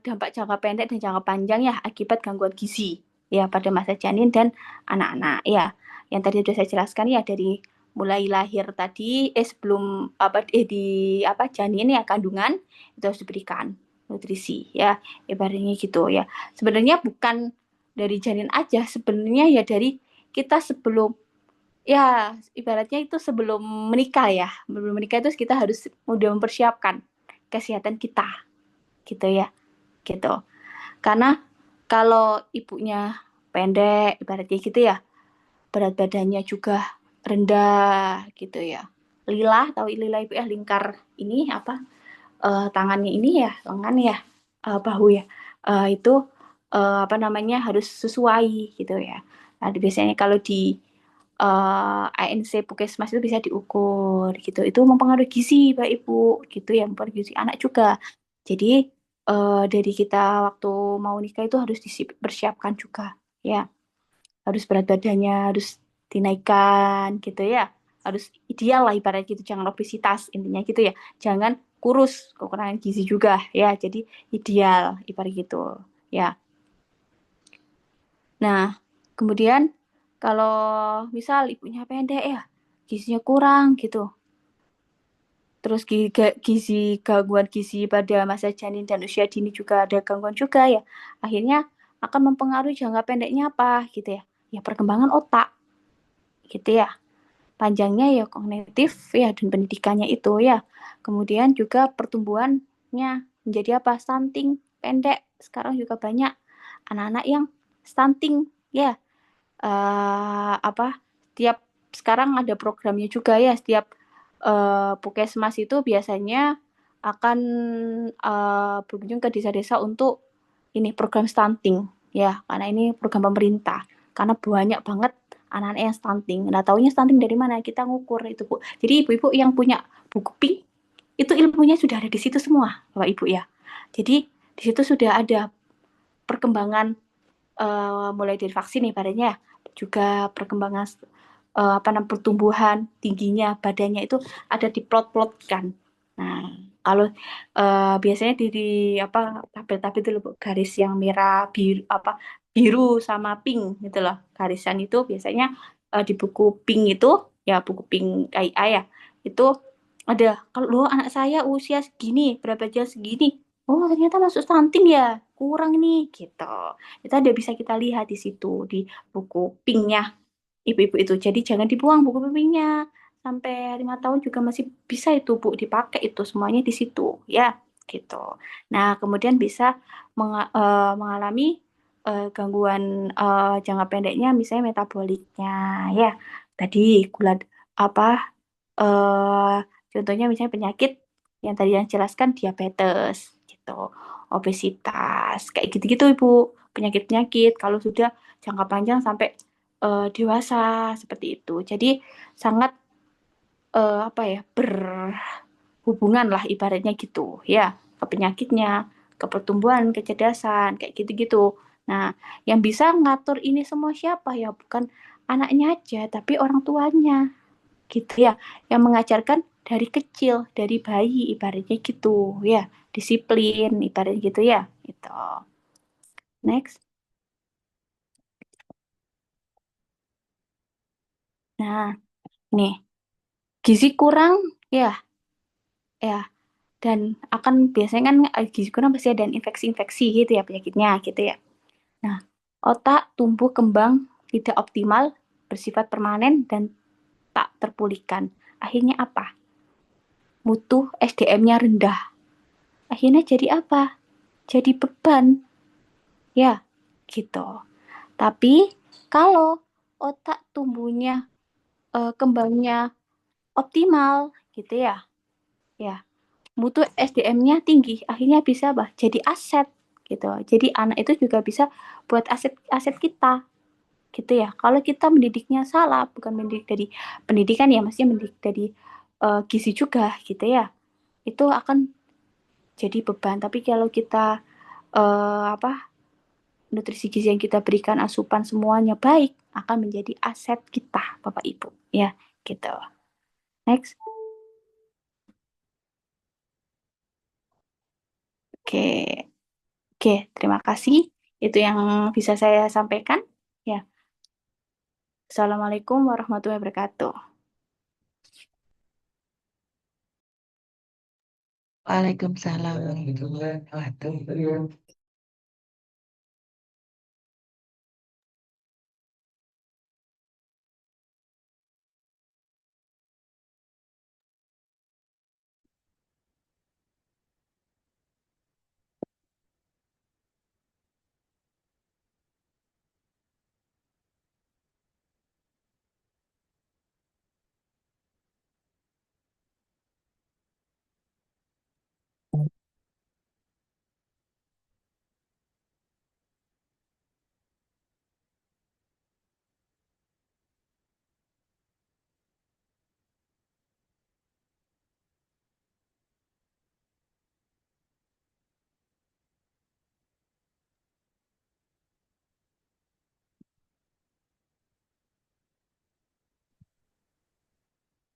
dampak jangka pendek dan jangka panjang ya akibat gangguan gizi ya pada masa janin dan anak-anak ya. Yang tadi sudah saya jelaskan ya, dari mulai lahir tadi sebelum apa di apa janin ya, kandungan itu harus diberikan nutrisi ya, ibaratnya gitu ya. Sebenarnya bukan dari janin aja, sebenarnya ya dari kita sebelum ya ibaratnya itu sebelum menikah ya. Sebelum menikah itu kita harus udah mempersiapkan kesehatan kita gitu ya, gitu. Karena kalau ibunya pendek, ibaratnya gitu ya, berat badannya juga rendah gitu ya. Lila, tahu lila ibu ya, lingkar ini apa tangannya ini ya, lengan ya, bahu ya, itu apa namanya harus sesuai gitu ya. Nah biasanya kalau di ANC Puskesmas itu bisa diukur gitu. Itu mempengaruhi gizi, Pak Ibu, gitu ya, mempengaruhi gizi anak juga. Jadi dari kita waktu mau nikah itu harus dipersiapkan juga, ya. Harus berat badannya harus dinaikkan gitu ya. Harus ideal lah ibaratnya gitu, jangan obesitas intinya gitu ya. Jangan kurus, kekurangan gizi juga ya. Jadi ideal ibarat gitu, ya. Nah, kemudian kalau misal ibunya pendek ya, gizinya kurang gitu. Terus gizi gangguan gizi pada masa janin dan usia dini juga ada gangguan juga ya. Akhirnya akan mempengaruhi jangka pendeknya apa gitu ya. Ya perkembangan otak gitu ya. Panjangnya ya kognitif ya dan pendidikannya itu ya. Kemudian juga pertumbuhannya menjadi apa? Stunting, pendek. Sekarang juga banyak anak-anak yang stunting ya. Apa? Tiap sekarang ada programnya juga ya. Setiap puskesmas itu biasanya akan berkunjung ke desa-desa untuk ini program stunting ya, karena ini program pemerintah. Karena banyak banget anak-anak yang stunting. Nah, taunya stunting dari mana? Kita ngukur itu, Bu. Jadi ibu-ibu yang punya buku pink itu ilmunya sudah ada di situ semua, Bapak Ibu ya. Jadi di situ sudah ada perkembangan mulai dari vaksin ibaratnya, juga perkembangan apa namanya pertumbuhan tingginya badannya itu ada di plot-plotkan. Nah, kalau biasanya di apa tabel-tabel itu loh, garis yang merah, biru apa biru sama pink gitu loh. Garisan itu biasanya di buku pink itu ya buku pink KIA ya. Itu ada kalau anak saya usia segini, berapa jam segini. Oh, ternyata masuk stunting ya. Kurang nih gitu. Itu ada bisa kita lihat di situ di buku pinknya ibu-ibu itu. Jadi jangan dibuang buku pinknya. Sampai 5 tahun juga masih bisa itu Bu dipakai itu semuanya di situ ya gitu. Nah, kemudian bisa mengalami gangguan jangka pendeknya misalnya metaboliknya ya. Tadi gula apa eh contohnya misalnya penyakit yang tadi yang jelaskan diabetes gitu, obesitas, kayak gitu-gitu Ibu. Penyakit-penyakit kalau sudah jangka panjang sampai dewasa seperti itu. Jadi sangat apa ya berhubungan lah ibaratnya gitu ya ke penyakitnya, ke pertumbuhan, kecerdasan kayak gitu-gitu. Nah, yang bisa ngatur ini semua siapa ya? Bukan anaknya aja, tapi orang tuanya gitu ya, yang mengajarkan dari kecil, dari bayi ibaratnya gitu ya, disiplin ibaratnya gitu ya, gitu. Next. Nah, nih, gizi kurang ya, ya, dan akan biasanya kan gizi kurang pasti ada infeksi-infeksi gitu ya penyakitnya gitu ya. Nah, otak tumbuh kembang tidak optimal, bersifat permanen dan tak terpulihkan. Akhirnya apa? Mutu SDM-nya rendah. Akhirnya jadi apa? Jadi beban ya, gitu. Tapi kalau otak tumbuhnya kembangnya optimal gitu ya, ya mutu SDM-nya tinggi, akhirnya bisa bah jadi aset gitu. Jadi anak itu juga bisa buat aset-aset kita gitu ya. Kalau kita mendidiknya salah, bukan mendidik dari pendidikan ya, maksudnya mendidik dari gizi juga gitu ya, itu akan jadi beban. Tapi kalau kita apa nutrisi gizi yang kita berikan, asupan semuanya baik, akan menjadi aset kita, Bapak Ibu. Ya, gitu. Next. Oke, oke, terima kasih. Itu yang bisa saya sampaikan. Ya, Assalamualaikum warahmatullahi wabarakatuh. Waalaikumsalam warahmatullahi wabarakatuh.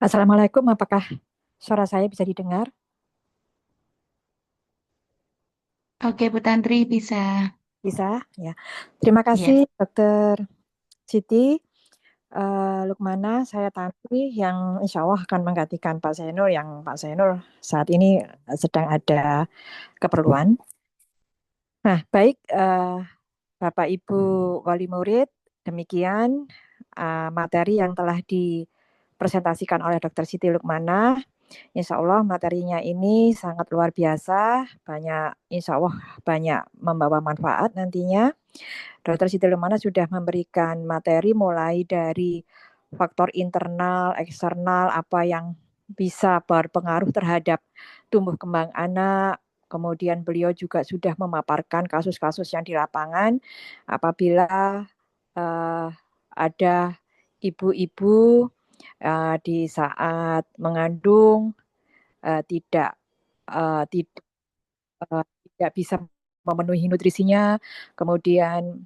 Assalamualaikum, apakah suara saya bisa didengar? Oke, Bu Tantri bisa. Bisa, ya. Terima Iya. kasih, Dokter Siti. Lukmana, saya Tantri yang insya Allah akan menggantikan Pak Zainul yang Pak Zainul saat ini sedang ada keperluan. Nah, baik, Bapak Ibu wali murid, demikian materi yang telah dipresentasikan oleh Dokter Siti Lukmana. Insya Allah materinya ini sangat luar biasa, insya Allah banyak membawa manfaat nantinya. Dokter Siti Lukmana sudah memberikan materi mulai dari faktor internal, eksternal, apa yang bisa berpengaruh terhadap tumbuh kembang anak. Kemudian beliau juga sudah memaparkan kasus-kasus yang di lapangan apabila ada ibu-ibu di saat mengandung tidak tidak bisa memenuhi nutrisinya, kemudian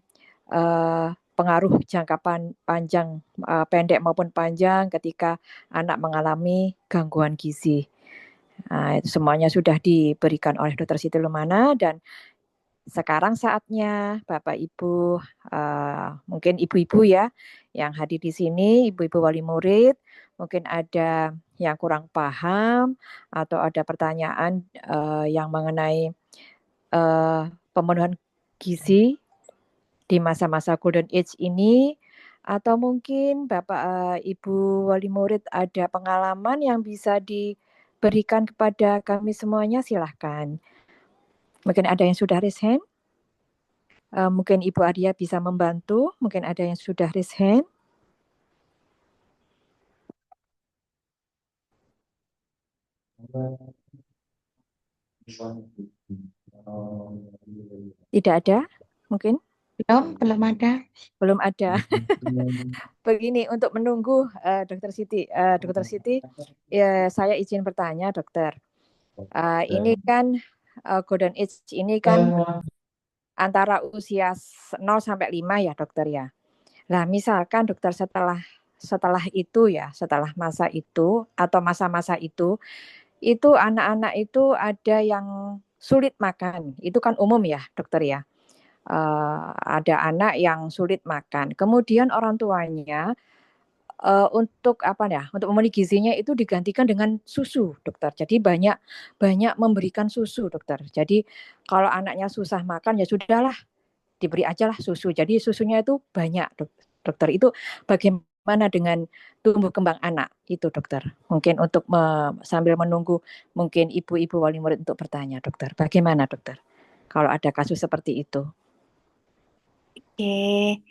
pengaruh jangka panjang, pendek maupun panjang ketika anak mengalami gangguan gizi. Itu semuanya sudah diberikan oleh Dr. Siti Lumana dan sekarang saatnya Bapak Ibu, mungkin ibu-ibu ya yang hadir di sini, ibu-ibu wali murid, mungkin ada yang kurang paham atau ada pertanyaan yang mengenai pemenuhan gizi di masa-masa golden age ini, atau mungkin Bapak Ibu wali murid ada pengalaman yang bisa diberikan kepada kami semuanya, silahkan. Mungkin ada yang sudah raise hand. Mungkin Ibu Arya bisa membantu, mungkin ada yang sudah raise hand. Tidak ada, mungkin? Belum ada. Belum ada. Begini, untuk menunggu Dokter Siti, ya, saya izin bertanya, Dokter. Ini kan golden age ini kan antara usia 0 sampai 5 ya, Dokter ya. Nah, misalkan Dokter setelah itu ya, setelah masa itu atau masa-masa itu anak-anak itu ada yang sulit makan. Itu kan umum ya, Dokter ya. Ada anak yang sulit makan. Kemudian orang tuanya untuk memenuhi gizinya itu digantikan dengan susu, Dokter. Jadi banyak memberikan susu, Dokter. Jadi kalau anaknya susah makan ya sudahlah, diberi ajalah susu. Jadi susunya itu banyak, Dokter. Itu bagaimana dengan tumbuh kembang anak itu, Dokter? Mungkin untuk sambil menunggu mungkin ibu-ibu wali murid untuk bertanya, Dokter. Bagaimana, Dokter? Kalau ada kasus seperti itu. Oke,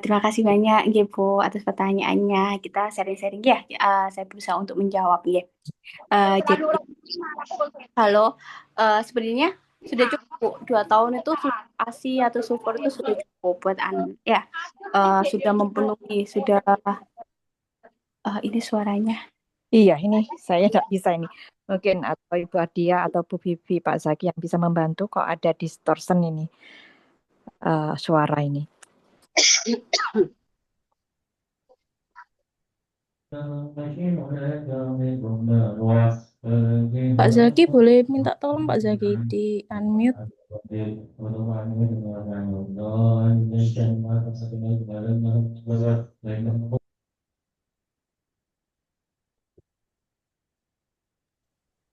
terima kasih banyak Bu atas pertanyaannya. Kita sharing-sharing ya. Saya berusaha untuk menjawab ya. Jadi kalau sebenarnya sudah cukup 2 tahun itu ASI atau sulfur itu sudah cukup buat anak ya. Sudah memenuhi, sudah ini suaranya. Iya, ini saya nggak bisa ini. Mungkin atau Ibu Adia atau Bu Bibi, Pak Zaki yang bisa membantu kok ada distortion ini suara ini. Pak Zaki boleh minta tolong Pak Zaki di unmute.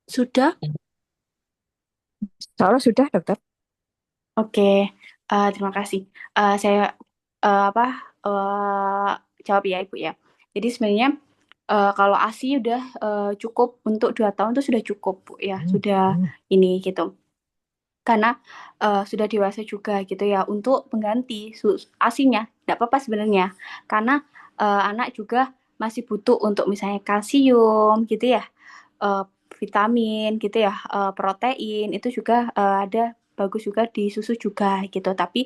Sudah? Soalnya sudah, Dokter. Oke, terima kasih. Saya jawab ya Ibu ya. Jadi sebenarnya kalau ASI udah cukup untuk 2 tahun itu sudah cukup Bu ya, sudah ini gitu. Karena sudah dewasa juga gitu ya untuk pengganti ASINya, tidak apa-apa sebenarnya. Karena anak juga masih butuh untuk misalnya kalsium gitu ya, vitamin gitu ya, protein itu juga ada bagus juga di susu juga gitu. Tapi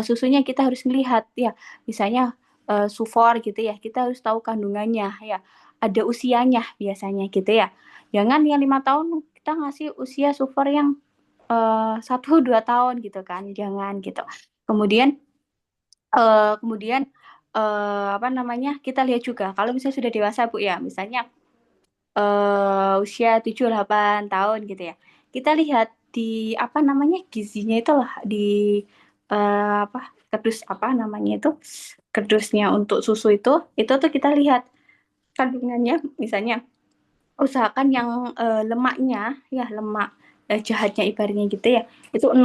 susunya kita harus melihat ya, misalnya sufor gitu ya, kita harus tahu kandungannya ya. Ada usianya biasanya gitu ya. Jangan yang 5 tahun kita ngasih usia sufor yang 1-2 tahun gitu kan, jangan gitu. Kemudian kita lihat juga kalau misalnya sudah dewasa Bu ya, misalnya usia 7-8 tahun gitu ya. Kita lihat di apa namanya gizinya itu lah di apa kardus apa namanya itu kardusnya untuk susu itu tuh kita lihat kandungannya misalnya usahakan yang lemaknya ya lemak jahatnya ibaratnya gitu ya itu 0%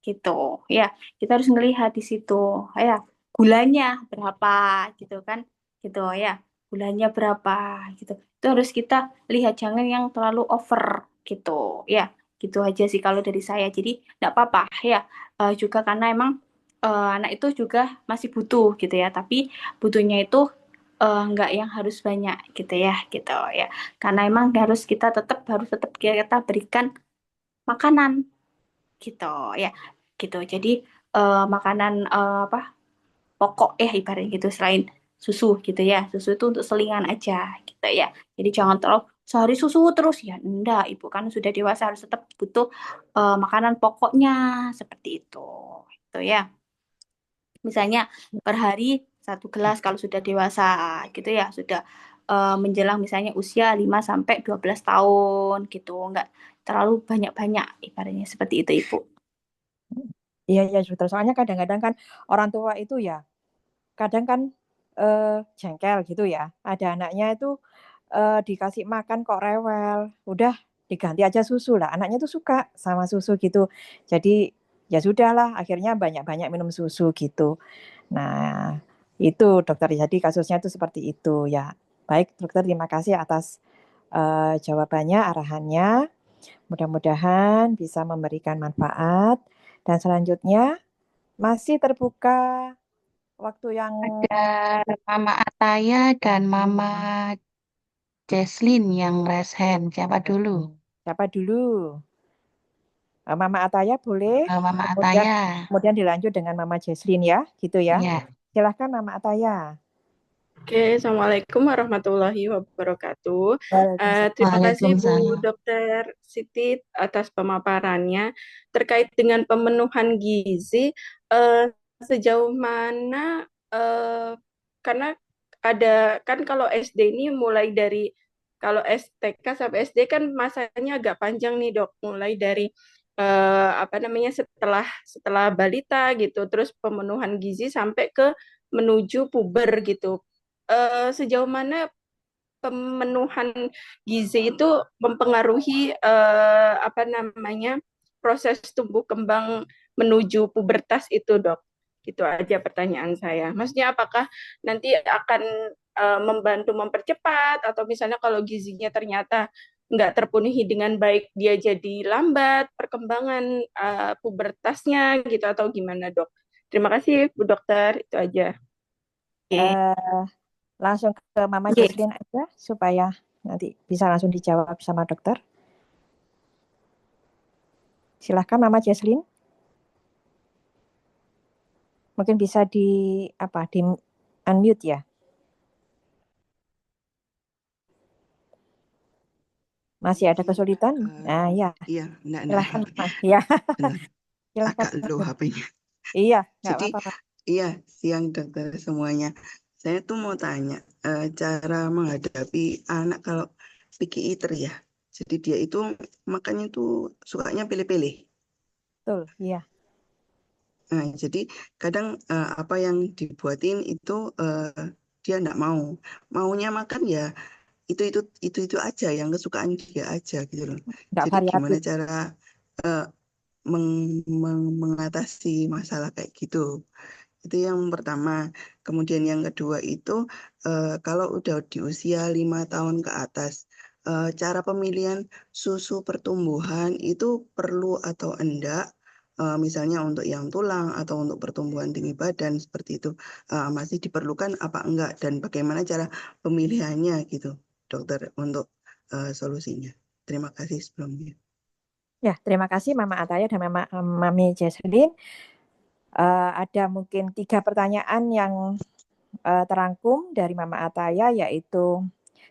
gitu ya kita harus ngelihat di situ ya gulanya berapa gitu kan gitu ya gulanya berapa gitu itu harus kita lihat jangan yang terlalu over gitu ya gitu aja sih kalau dari saya jadi nggak apa-apa ya juga karena emang anak itu juga masih butuh gitu ya tapi butuhnya itu nggak yang harus banyak gitu ya karena emang harus tetap kita berikan makanan gitu ya gitu jadi makanan apa pokok ya ibaratnya gitu selain susu gitu ya susu itu untuk selingan aja gitu ya jadi jangan terlalu sehari susu terus ya enggak ibu kan sudah dewasa harus tetap butuh makanan pokoknya seperti itu ya misalnya per hari 1 gelas kalau sudah dewasa gitu ya sudah menjelang misalnya usia 5 sampai 12 tahun gitu enggak terlalu banyak-banyak ibaratnya seperti itu ibu. Iya, iya, dokter. Soalnya kadang-kadang kan orang tua itu ya, kadang kan jengkel gitu ya. Ada anaknya itu dikasih makan kok rewel. Udah diganti aja susu lah. Anaknya tuh suka sama susu gitu. Jadi ya sudahlah, akhirnya banyak-banyak minum susu gitu. Nah, itu dokter. Jadi kasusnya itu seperti itu ya. Baik, dokter, terima kasih atas jawabannya, arahannya. Mudah-mudahan bisa memberikan manfaat. Dan selanjutnya masih terbuka waktu yang Ada Mama Ataya dan Mama Jesslyn yang raise hand. Siapa dulu? siapa dulu? Mama Ataya boleh, Mama kemudian Ataya. kemudian dilanjut dengan Mama Jesslyn ya, gitu ya. Ya. Silahkan Mama Ataya. Oke, Assalamualaikum warahmatullahi wabarakatuh. Terima kasih Bu Waalaikumsalam. Dokter Siti atas pemaparannya terkait dengan pemenuhan gizi. Sejauh mana, karena ada kan kalau SD ini mulai dari kalau STK sampai SD kan masanya agak panjang nih Dok, mulai dari apa namanya setelah balita gitu, terus pemenuhan gizi sampai ke menuju puber gitu. Sejauh mana pemenuhan gizi itu mempengaruhi apa namanya proses tumbuh kembang menuju pubertas itu, Dok? Itu aja pertanyaan saya. Maksudnya apakah nanti akan membantu mempercepat atau misalnya kalau gizinya ternyata nggak terpenuhi dengan baik dia jadi lambat perkembangan pubertasnya gitu atau gimana, Dok? Terima kasih Bu Dokter, itu aja. Eh, langsung ke Mama Oke. Jesslyn aja supaya nanti bisa langsung dijawab sama dokter. Silahkan Mama Jesslyn. Mungkin bisa di unmute ya. Masih ada kesulitan? Nah, ya. Iya, Silahkan. Ya. benar. Silahkan. Agak low HP-nya. Iya, nggak Jadi, apa-apa. iya, siang dokter semuanya. Saya tuh mau tanya, cara menghadapi anak kalau picky eater ya. Jadi dia itu makannya tuh sukanya pilih-pilih. Betul, iya. Nah, jadi kadang apa yang dibuatin itu dia enggak mau. Maunya makan ya itu aja yang kesukaan dia aja gitu loh. Nggak Jadi gimana variatif. cara mengatasi masalah kayak gitu. Itu yang pertama. Kemudian yang kedua itu kalau udah di usia 5 tahun ke atas, cara pemilihan susu pertumbuhan itu perlu atau enggak, misalnya untuk yang tulang atau untuk pertumbuhan tinggi badan seperti itu, masih diperlukan apa enggak dan bagaimana cara pemilihannya gitu, dokter, untuk solusinya. Terima kasih sebelumnya. Ya, terima kasih Mama Ataya dan Mami Jesslyn. Ada mungkin 3 pertanyaan yang terangkum dari Mama Ataya, yaitu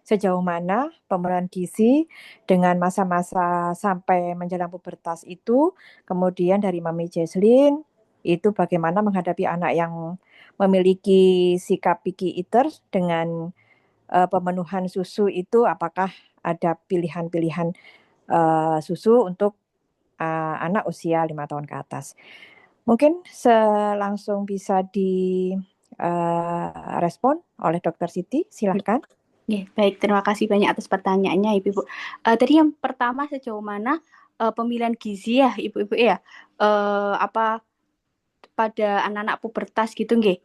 sejauh mana pemenuhan gizi dengan masa-masa sampai menjelang pubertas itu. Kemudian dari Mami Jesslyn, itu bagaimana menghadapi anak yang memiliki sikap picky eater dengan pemenuhan susu itu apakah ada pilihan-pilihan susu untuk anak usia 5 tahun ke atas. Mungkin langsung bisa direspon oleh Dr. Siti, silakan. Baik, terima kasih banyak atas pertanyaannya Ibu-Ibu. Tadi yang pertama sejauh mana pemilihan gizi ya Ibu-Ibu ya, apa pada anak-anak pubertas gitu nggih?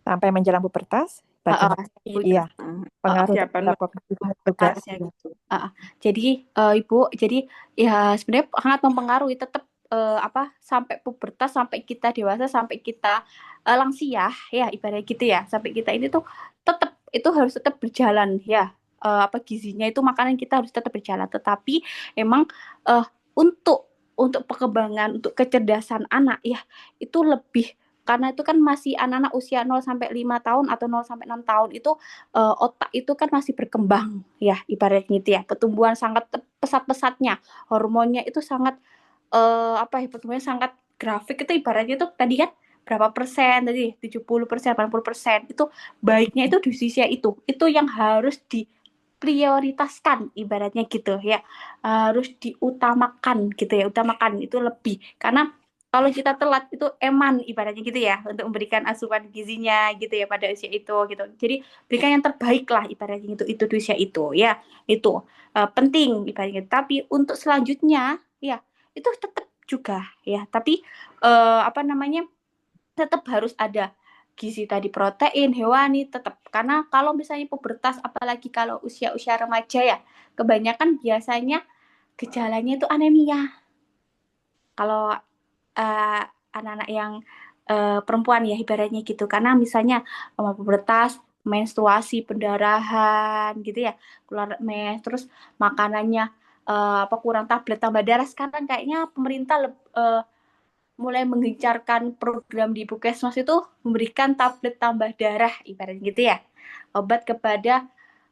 Sampai menjelang pubertas, bagaimana? Iya, pengaruh terhadap kognitif juga. Gitu. Jadi Ibu, jadi ya sebenarnya sangat mempengaruhi tetap sampai pubertas, sampai kita dewasa, sampai kita lansia ya ibaratnya gitu ya, sampai kita ini tuh tetap itu harus tetap berjalan ya, gizinya itu makanan kita harus tetap berjalan, tetapi emang untuk perkembangan, untuk kecerdasan anak ya itu lebih, karena itu kan masih anak-anak usia 0 sampai 5 tahun atau 0 sampai 6 tahun itu otak itu kan masih berkembang ya ibaratnya gitu ya, pertumbuhan sangat pesat-pesatnya, hormonnya itu sangat pertumbuhannya sangat grafik, itu ibaratnya itu tadi kan berapa persen tadi, 70%, 80%, itu baiknya itu di usia itu yang harus diprioritaskan ibaratnya gitu ya, harus diutamakan gitu ya, utamakan itu lebih, karena kalau kita telat itu eman ibaratnya gitu ya untuk memberikan asupan gizinya gitu ya pada usia itu gitu. Jadi berikan yang terbaik lah ibaratnya itu di usia itu ya. Itu penting ibaratnya. Tapi untuk selanjutnya ya itu tetap juga ya. Tapi tetap harus ada gizi tadi, protein hewani tetap, karena kalau misalnya pubertas apalagi kalau usia-usia remaja ya kebanyakan biasanya gejalanya itu anemia. Kalau anak-anak yang perempuan ya ibaratnya gitu, karena misalnya pubertas, menstruasi, pendarahan gitu ya, keluar terus makanannya kurang tablet tambah darah. Sekarang kayaknya pemerintah mulai menggencarkan program di Puskesmas itu memberikan tablet tambah darah ibaratnya gitu ya, obat kepada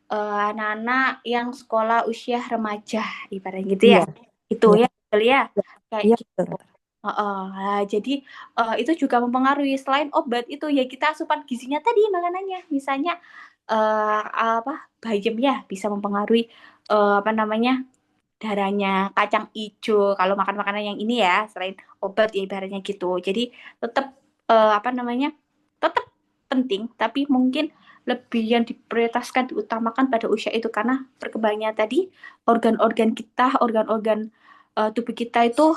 anak-anak yang sekolah usia remaja ibaratnya gitu ya. Itu ya kayak gitu. Jadi itu juga mempengaruhi, selain obat itu ya kita asupan gizinya tadi makanannya, misalnya bayam ya bisa mempengaruhi darahnya, kacang hijau kalau makan makanan yang ini ya, selain obat ya ibaratnya gitu. Jadi tetap tetap penting, tapi mungkin lebih yang diprioritaskan, diutamakan pada usia itu, karena perkembangannya tadi organ-organ kita, organ-organ tubuh kita itu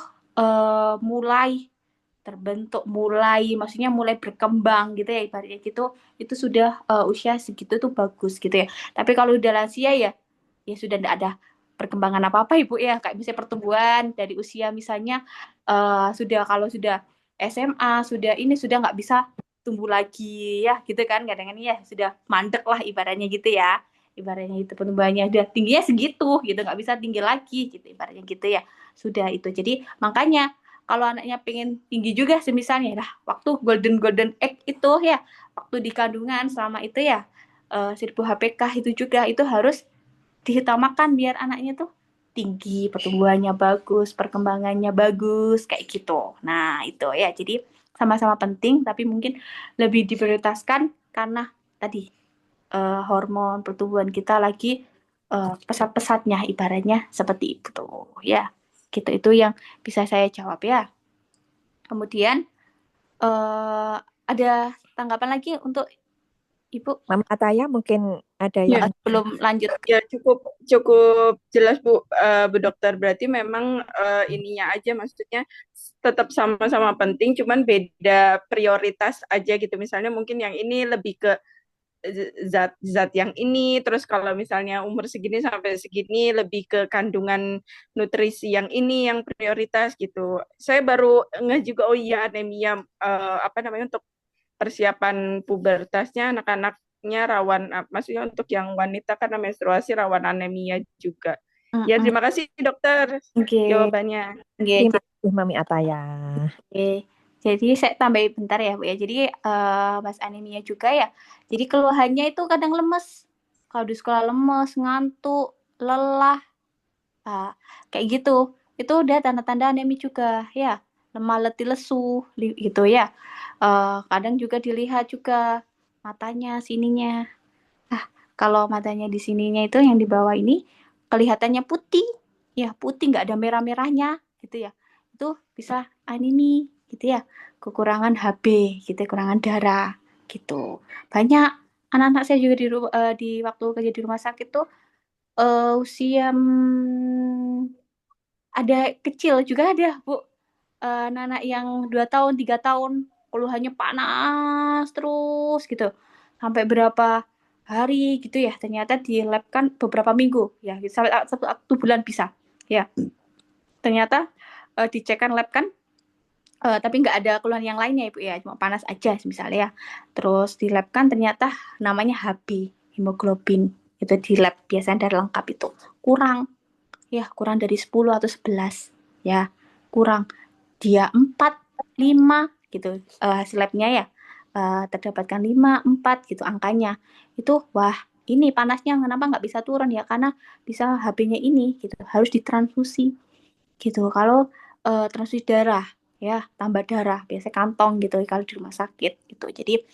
mulai terbentuk, maksudnya mulai berkembang gitu ya ibaratnya gitu, itu sudah usia segitu tuh bagus gitu ya. Tapi kalau udah lansia ya sudah tidak ada perkembangan apa-apa Ibu ya, kayak misalnya pertumbuhan dari usia misalnya kalau sudah SMA sudah nggak bisa tumbuh lagi ya gitu kan, kadang-kadang ya sudah mandek lah ibaratnya gitu ya, ibaratnya itu pertumbuhannya udah tingginya segitu gitu, nggak bisa tinggi lagi gitu ibaratnya gitu ya, sudah itu. Jadi makanya kalau anaknya pengen tinggi juga semisalnya lah, waktu golden egg itu ya, waktu di kandungan selama itu ya 1000 HPK itu juga itu harus diutamakan biar anaknya tuh tinggi, pertumbuhannya bagus, perkembangannya bagus kayak gitu. Nah itu ya, jadi sama-sama penting tapi mungkin lebih diprioritaskan karena tadi hormon pertumbuhan kita lagi pesat-pesatnya ibaratnya seperti itu ya. Gitu, itu yang bisa saya jawab ya. Kemudian ada tanggapan lagi untuk Ibu? Mama Ataya mungkin ada yang belum lanjut. Ya cukup jelas Bu, Bu Dokter. Berarti memang ininya aja, maksudnya tetap sama-sama penting, cuman beda prioritas aja gitu. Misalnya mungkin yang ini lebih ke zat-zat yang ini, terus kalau misalnya umur segini sampai segini lebih ke kandungan nutrisi yang ini yang prioritas gitu. Saya baru ngeh juga, oh iya anemia untuk persiapan pubertasnya anak-anaknya rawan, maksudnya untuk yang wanita karena menstruasi rawan anemia juga. Ya terima kasih dokter jawabannya. Terima kasih Mami Ataya. Jadi saya tambahin bentar ya Bu ya. Jadi Mas anemia juga ya. Jadi keluhannya itu kadang lemes. Kalau di sekolah lemes, ngantuk, lelah. Kayak gitu. Itu udah tanda-tanda anemia juga ya. Lemah, letih, lesu gitu ya. Kadang juga dilihat juga matanya, sininya. Kalau matanya di sininya itu yang di bawah ini kelihatannya putih, ya putih nggak ada merah-merahnya gitu ya. Itu bisa anemia gitu ya, kekurangan HB gitu, kekurangan darah gitu. Banyak anak-anak saya juga di waktu kerja di rumah sakit tuh usia ada kecil juga ada Bu, anak-anak yang 2 tahun 3 tahun keluhannya panas terus gitu sampai berapa hari gitu ya, ternyata di lab kan beberapa minggu ya sampai 1 bulan bisa ya, ternyata dicek kan lab kan tapi nggak ada keluhan yang lainnya Ibu ya, cuma panas aja misalnya ya. Terus di lab kan ternyata namanya HB, hemoglobin. Itu di lab biasanya dari lengkap itu. Kurang. Ya, kurang dari 10 atau 11. Ya, kurang. Dia 4, 5 gitu hasil labnya ya. Terdapatkan 5, 4 gitu angkanya. Itu wah, ini panasnya kenapa nggak bisa turun ya? Karena bisa HB-nya ini gitu, harus ditransfusi gitu. Kalau transfusi darah ya, tambah darah, biasanya kantong gitu kalau di rumah sakit gitu. Jadi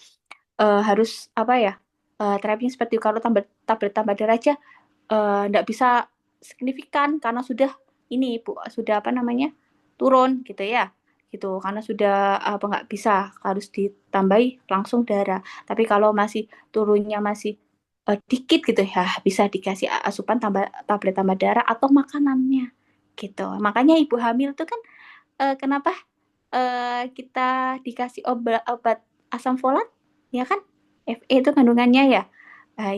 harus apa ya? Terapinya seperti kalau tablet tambah darah aja nggak bisa signifikan karena sudah ini Bu, sudah apa namanya? Turun gitu ya. Gitu. Karena sudah apa nggak bisa harus ditambahi langsung darah. Tapi kalau masih turunnya masih dikit gitu ya, bisa dikasih asupan tablet tambah darah atau makanannya gitu. Makanya ibu hamil tuh kan kenapa kita dikasih obat asam folat ya kan? Fe itu kandungannya ya.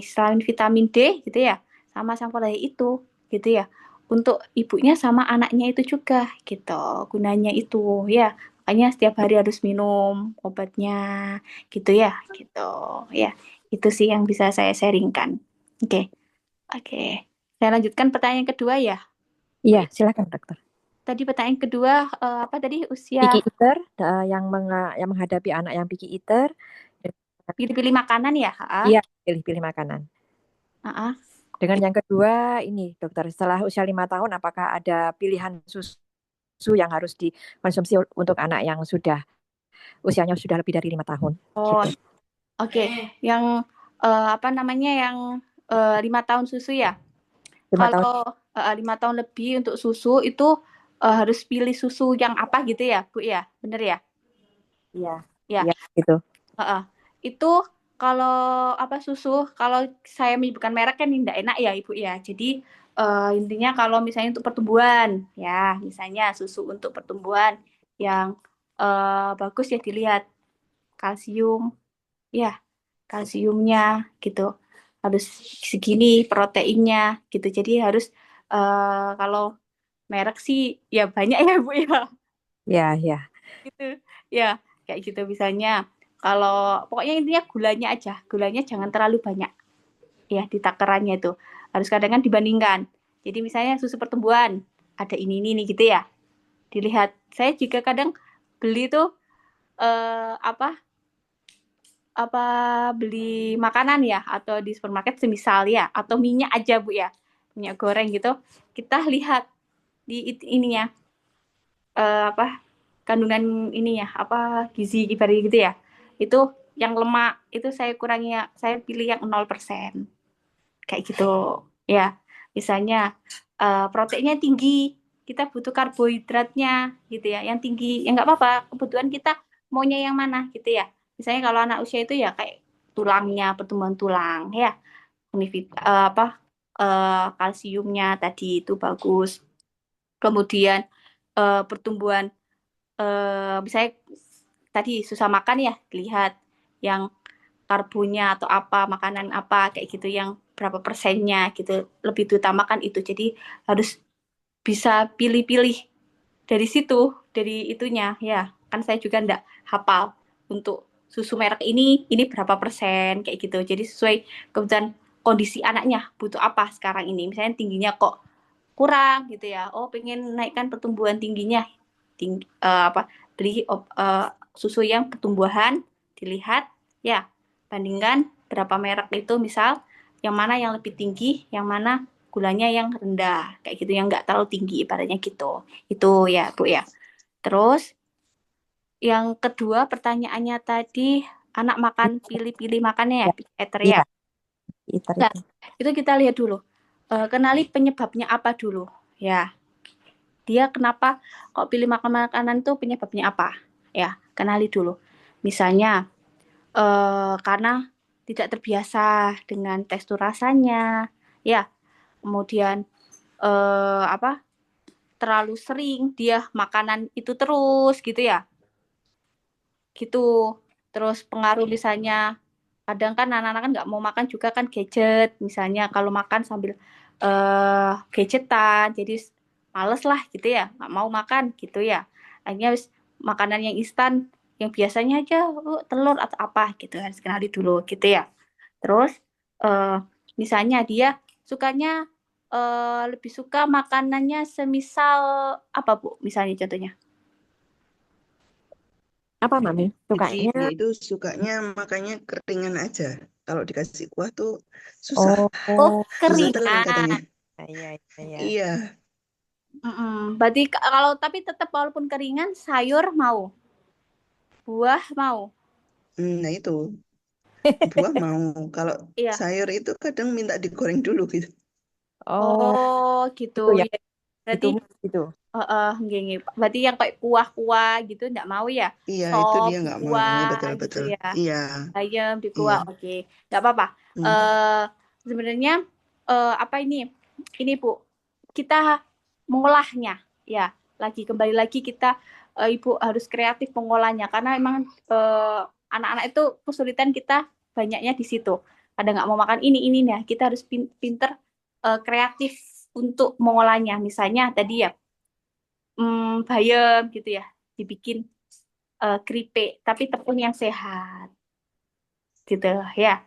Selain vitamin D gitu ya, sama asam folat itu gitu ya. Untuk ibunya sama anaknya itu juga gitu. Gunanya itu ya. Makanya setiap hari harus minum obatnya gitu ya, gitu ya. Itu sih yang bisa saya sharingkan. Oke. Oke. Saya lanjutkan pertanyaan kedua ya. Iya, silakan dokter. Tadi pertanyaan kedua apa tadi usia Picky eater yang menghadapi anak yang picky eater. pilih-pilih makanan ya? Iya, pilih-pilih makanan. Dengan yang kedua ini dokter, setelah usia 5 tahun apakah ada pilihan susu yang harus dikonsumsi untuk anak yang sudah usianya sudah lebih dari 5 tahun? Oh, gitu. Oke. Yang apa namanya yang 5 tahun susu ya? 5 tahun. Kalau 5 tahun lebih untuk susu itu harus pilih susu yang apa gitu ya, Bu ya? Bener ya? Iya. Ya. Iya, gitu. Itu kalau apa susu, kalau saya menyebutkan merek kan tidak enak ya Ibu ya. Jadi intinya kalau misalnya untuk pertumbuhan ya, misalnya susu untuk pertumbuhan yang bagus ya dilihat kalsium ya, kalsiumnya gitu harus segini, proteinnya gitu. Jadi harus kalau merek sih ya banyak ya Bu ya. Ya. Gitu ya, kayak gitu misalnya. Kalau pokoknya intinya gulanya jangan terlalu banyak ya di takarannya itu, harus kadang kan dibandingkan. Jadi misalnya susu pertumbuhan ada ini gitu ya, dilihat. Saya juga kadang beli tuh apa beli makanan ya atau di supermarket semisal ya, atau minyak aja Bu ya, minyak goreng gitu, kita lihat di ininya apa kandungan ini ya, apa gizi ibarat gitu ya. Itu yang lemak itu saya kurangi ya, saya pilih yang 0%. Kayak gitu. Ya. Misalnya proteinnya tinggi, kita butuh karbohidratnya gitu ya. Yang tinggi, ya nggak apa-apa, kebutuhan kita maunya yang mana gitu ya. Misalnya kalau anak usia itu ya kayak tulangnya, pertumbuhan tulang ya. Kalsiumnya tadi itu bagus. Kemudian pertumbuhan misalnya tadi susah makan ya, lihat yang karbonya atau apa, makanan apa kayak gitu yang berapa persennya gitu, lebih diutamakan itu. Jadi harus bisa pilih-pilih dari situ, dari itunya ya. Kan saya juga enggak hafal untuk susu merek ini berapa persen kayak gitu. Jadi sesuai kebutuhan kondisi anaknya butuh apa sekarang ini. Misalnya tingginya kok kurang gitu ya. Oh, pengen naikkan pertumbuhan tingginya. Beli susu yang pertumbuhan, dilihat ya, bandingkan berapa merek itu, misal yang mana yang lebih tinggi, yang mana gulanya yang rendah, kayak gitu, yang nggak terlalu tinggi ibaratnya gitu. Itu ya Bu ya. Terus yang kedua pertanyaannya tadi, anak makan pilih-pilih makannya ya, Peter ya. ITER Nah, itu. itu kita lihat dulu. Kenali penyebabnya apa dulu. Ya, dia kenapa kok pilih makan makanan itu penyebabnya apa? Ya, kenali dulu. Misalnya, karena tidak terbiasa dengan tekstur rasanya. Ya, kemudian terlalu sering dia makanan itu terus gitu ya. Gitu. Terus pengaruh misalnya kadang kan anak-anak kan nggak mau makan juga kan gadget, misalnya kalau makan sambil gadgetan, jadi males lah gitu ya, nggak mau makan gitu ya. Akhirnya makanan yang instan, yang biasanya aja telur atau apa gitu harus kenali dulu gitu ya. Terus misalnya dia sukanya lebih suka makanannya semisal apa Bu? Misalnya contohnya. Apa Mami? Jadi Sukanya? dia itu sukanya makanya keringan aja. Kalau dikasih kuah tuh susah, Oh, susah telan katanya. keringan. Iya, iya. Iya, Berarti kalau tapi tetap walaupun keringan, sayur mau, buah mau. nah itu buah mau. Kalau Iya. sayur itu kadang minta digoreng dulu gitu. Oh, gitu. Itu ya, Ya. Berarti ditumis gitu. nggih, nggih. Berarti yang kayak kuah-kuah gitu enggak mau ya? Iya, itu Sop dia di nggak mau. kuah gitu Betul-betul. ya. Iya, Ayam di iya. kuah. Oke. Enggak apa-apa. Hmm. Sebenarnya apa ini? Ini Bu, kita mengolahnya ya. Kembali lagi kita Ibu harus kreatif mengolahnya karena memang anak-anak itu kesulitan kita banyaknya di situ. Ada nggak mau makan ini ya. Kita harus pinter kreatif untuk mengolahnya. Misalnya tadi ya bayam gitu ya, dibikin keripik tapi tepung yang sehat gitu ya.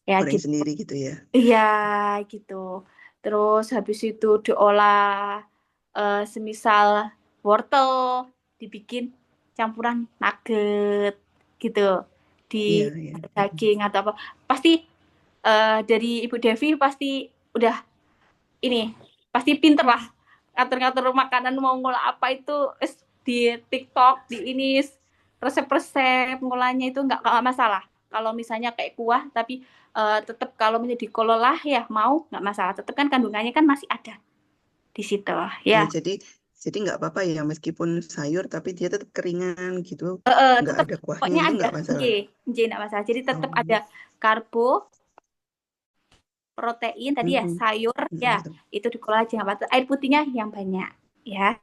Ya Goreng gitu. sendiri gitu ya. Iya gitu. Terus habis itu diolah semisal wortel dibikin campuran nugget gitu di Iya, iya. daging atau apa. Pasti dari Ibu Devi pasti udah ini pasti pinter lah ngatur-ngatur makanan mau ngolah apa itu di TikTok di ini resep-resep ngolahnya itu nggak masalah. Kalau misalnya kayak kuah tapi tetap kalau misalnya dikelola ya mau nggak masalah. Tetap kan kandungannya kan masih ada di situ Oh, ya. jadi nggak apa-apa ya meskipun sayur tapi dia tetap keringan gitu. Nggak Tetap ada kuahnya pokoknya itu ada. nggak masalah. Nggak masalah. Jadi tetap Oh. ada karbo, protein tadi ya, sayur ya, Betul. itu dikelola aja nggak apa-apa. Air putihnya yang banyak ya.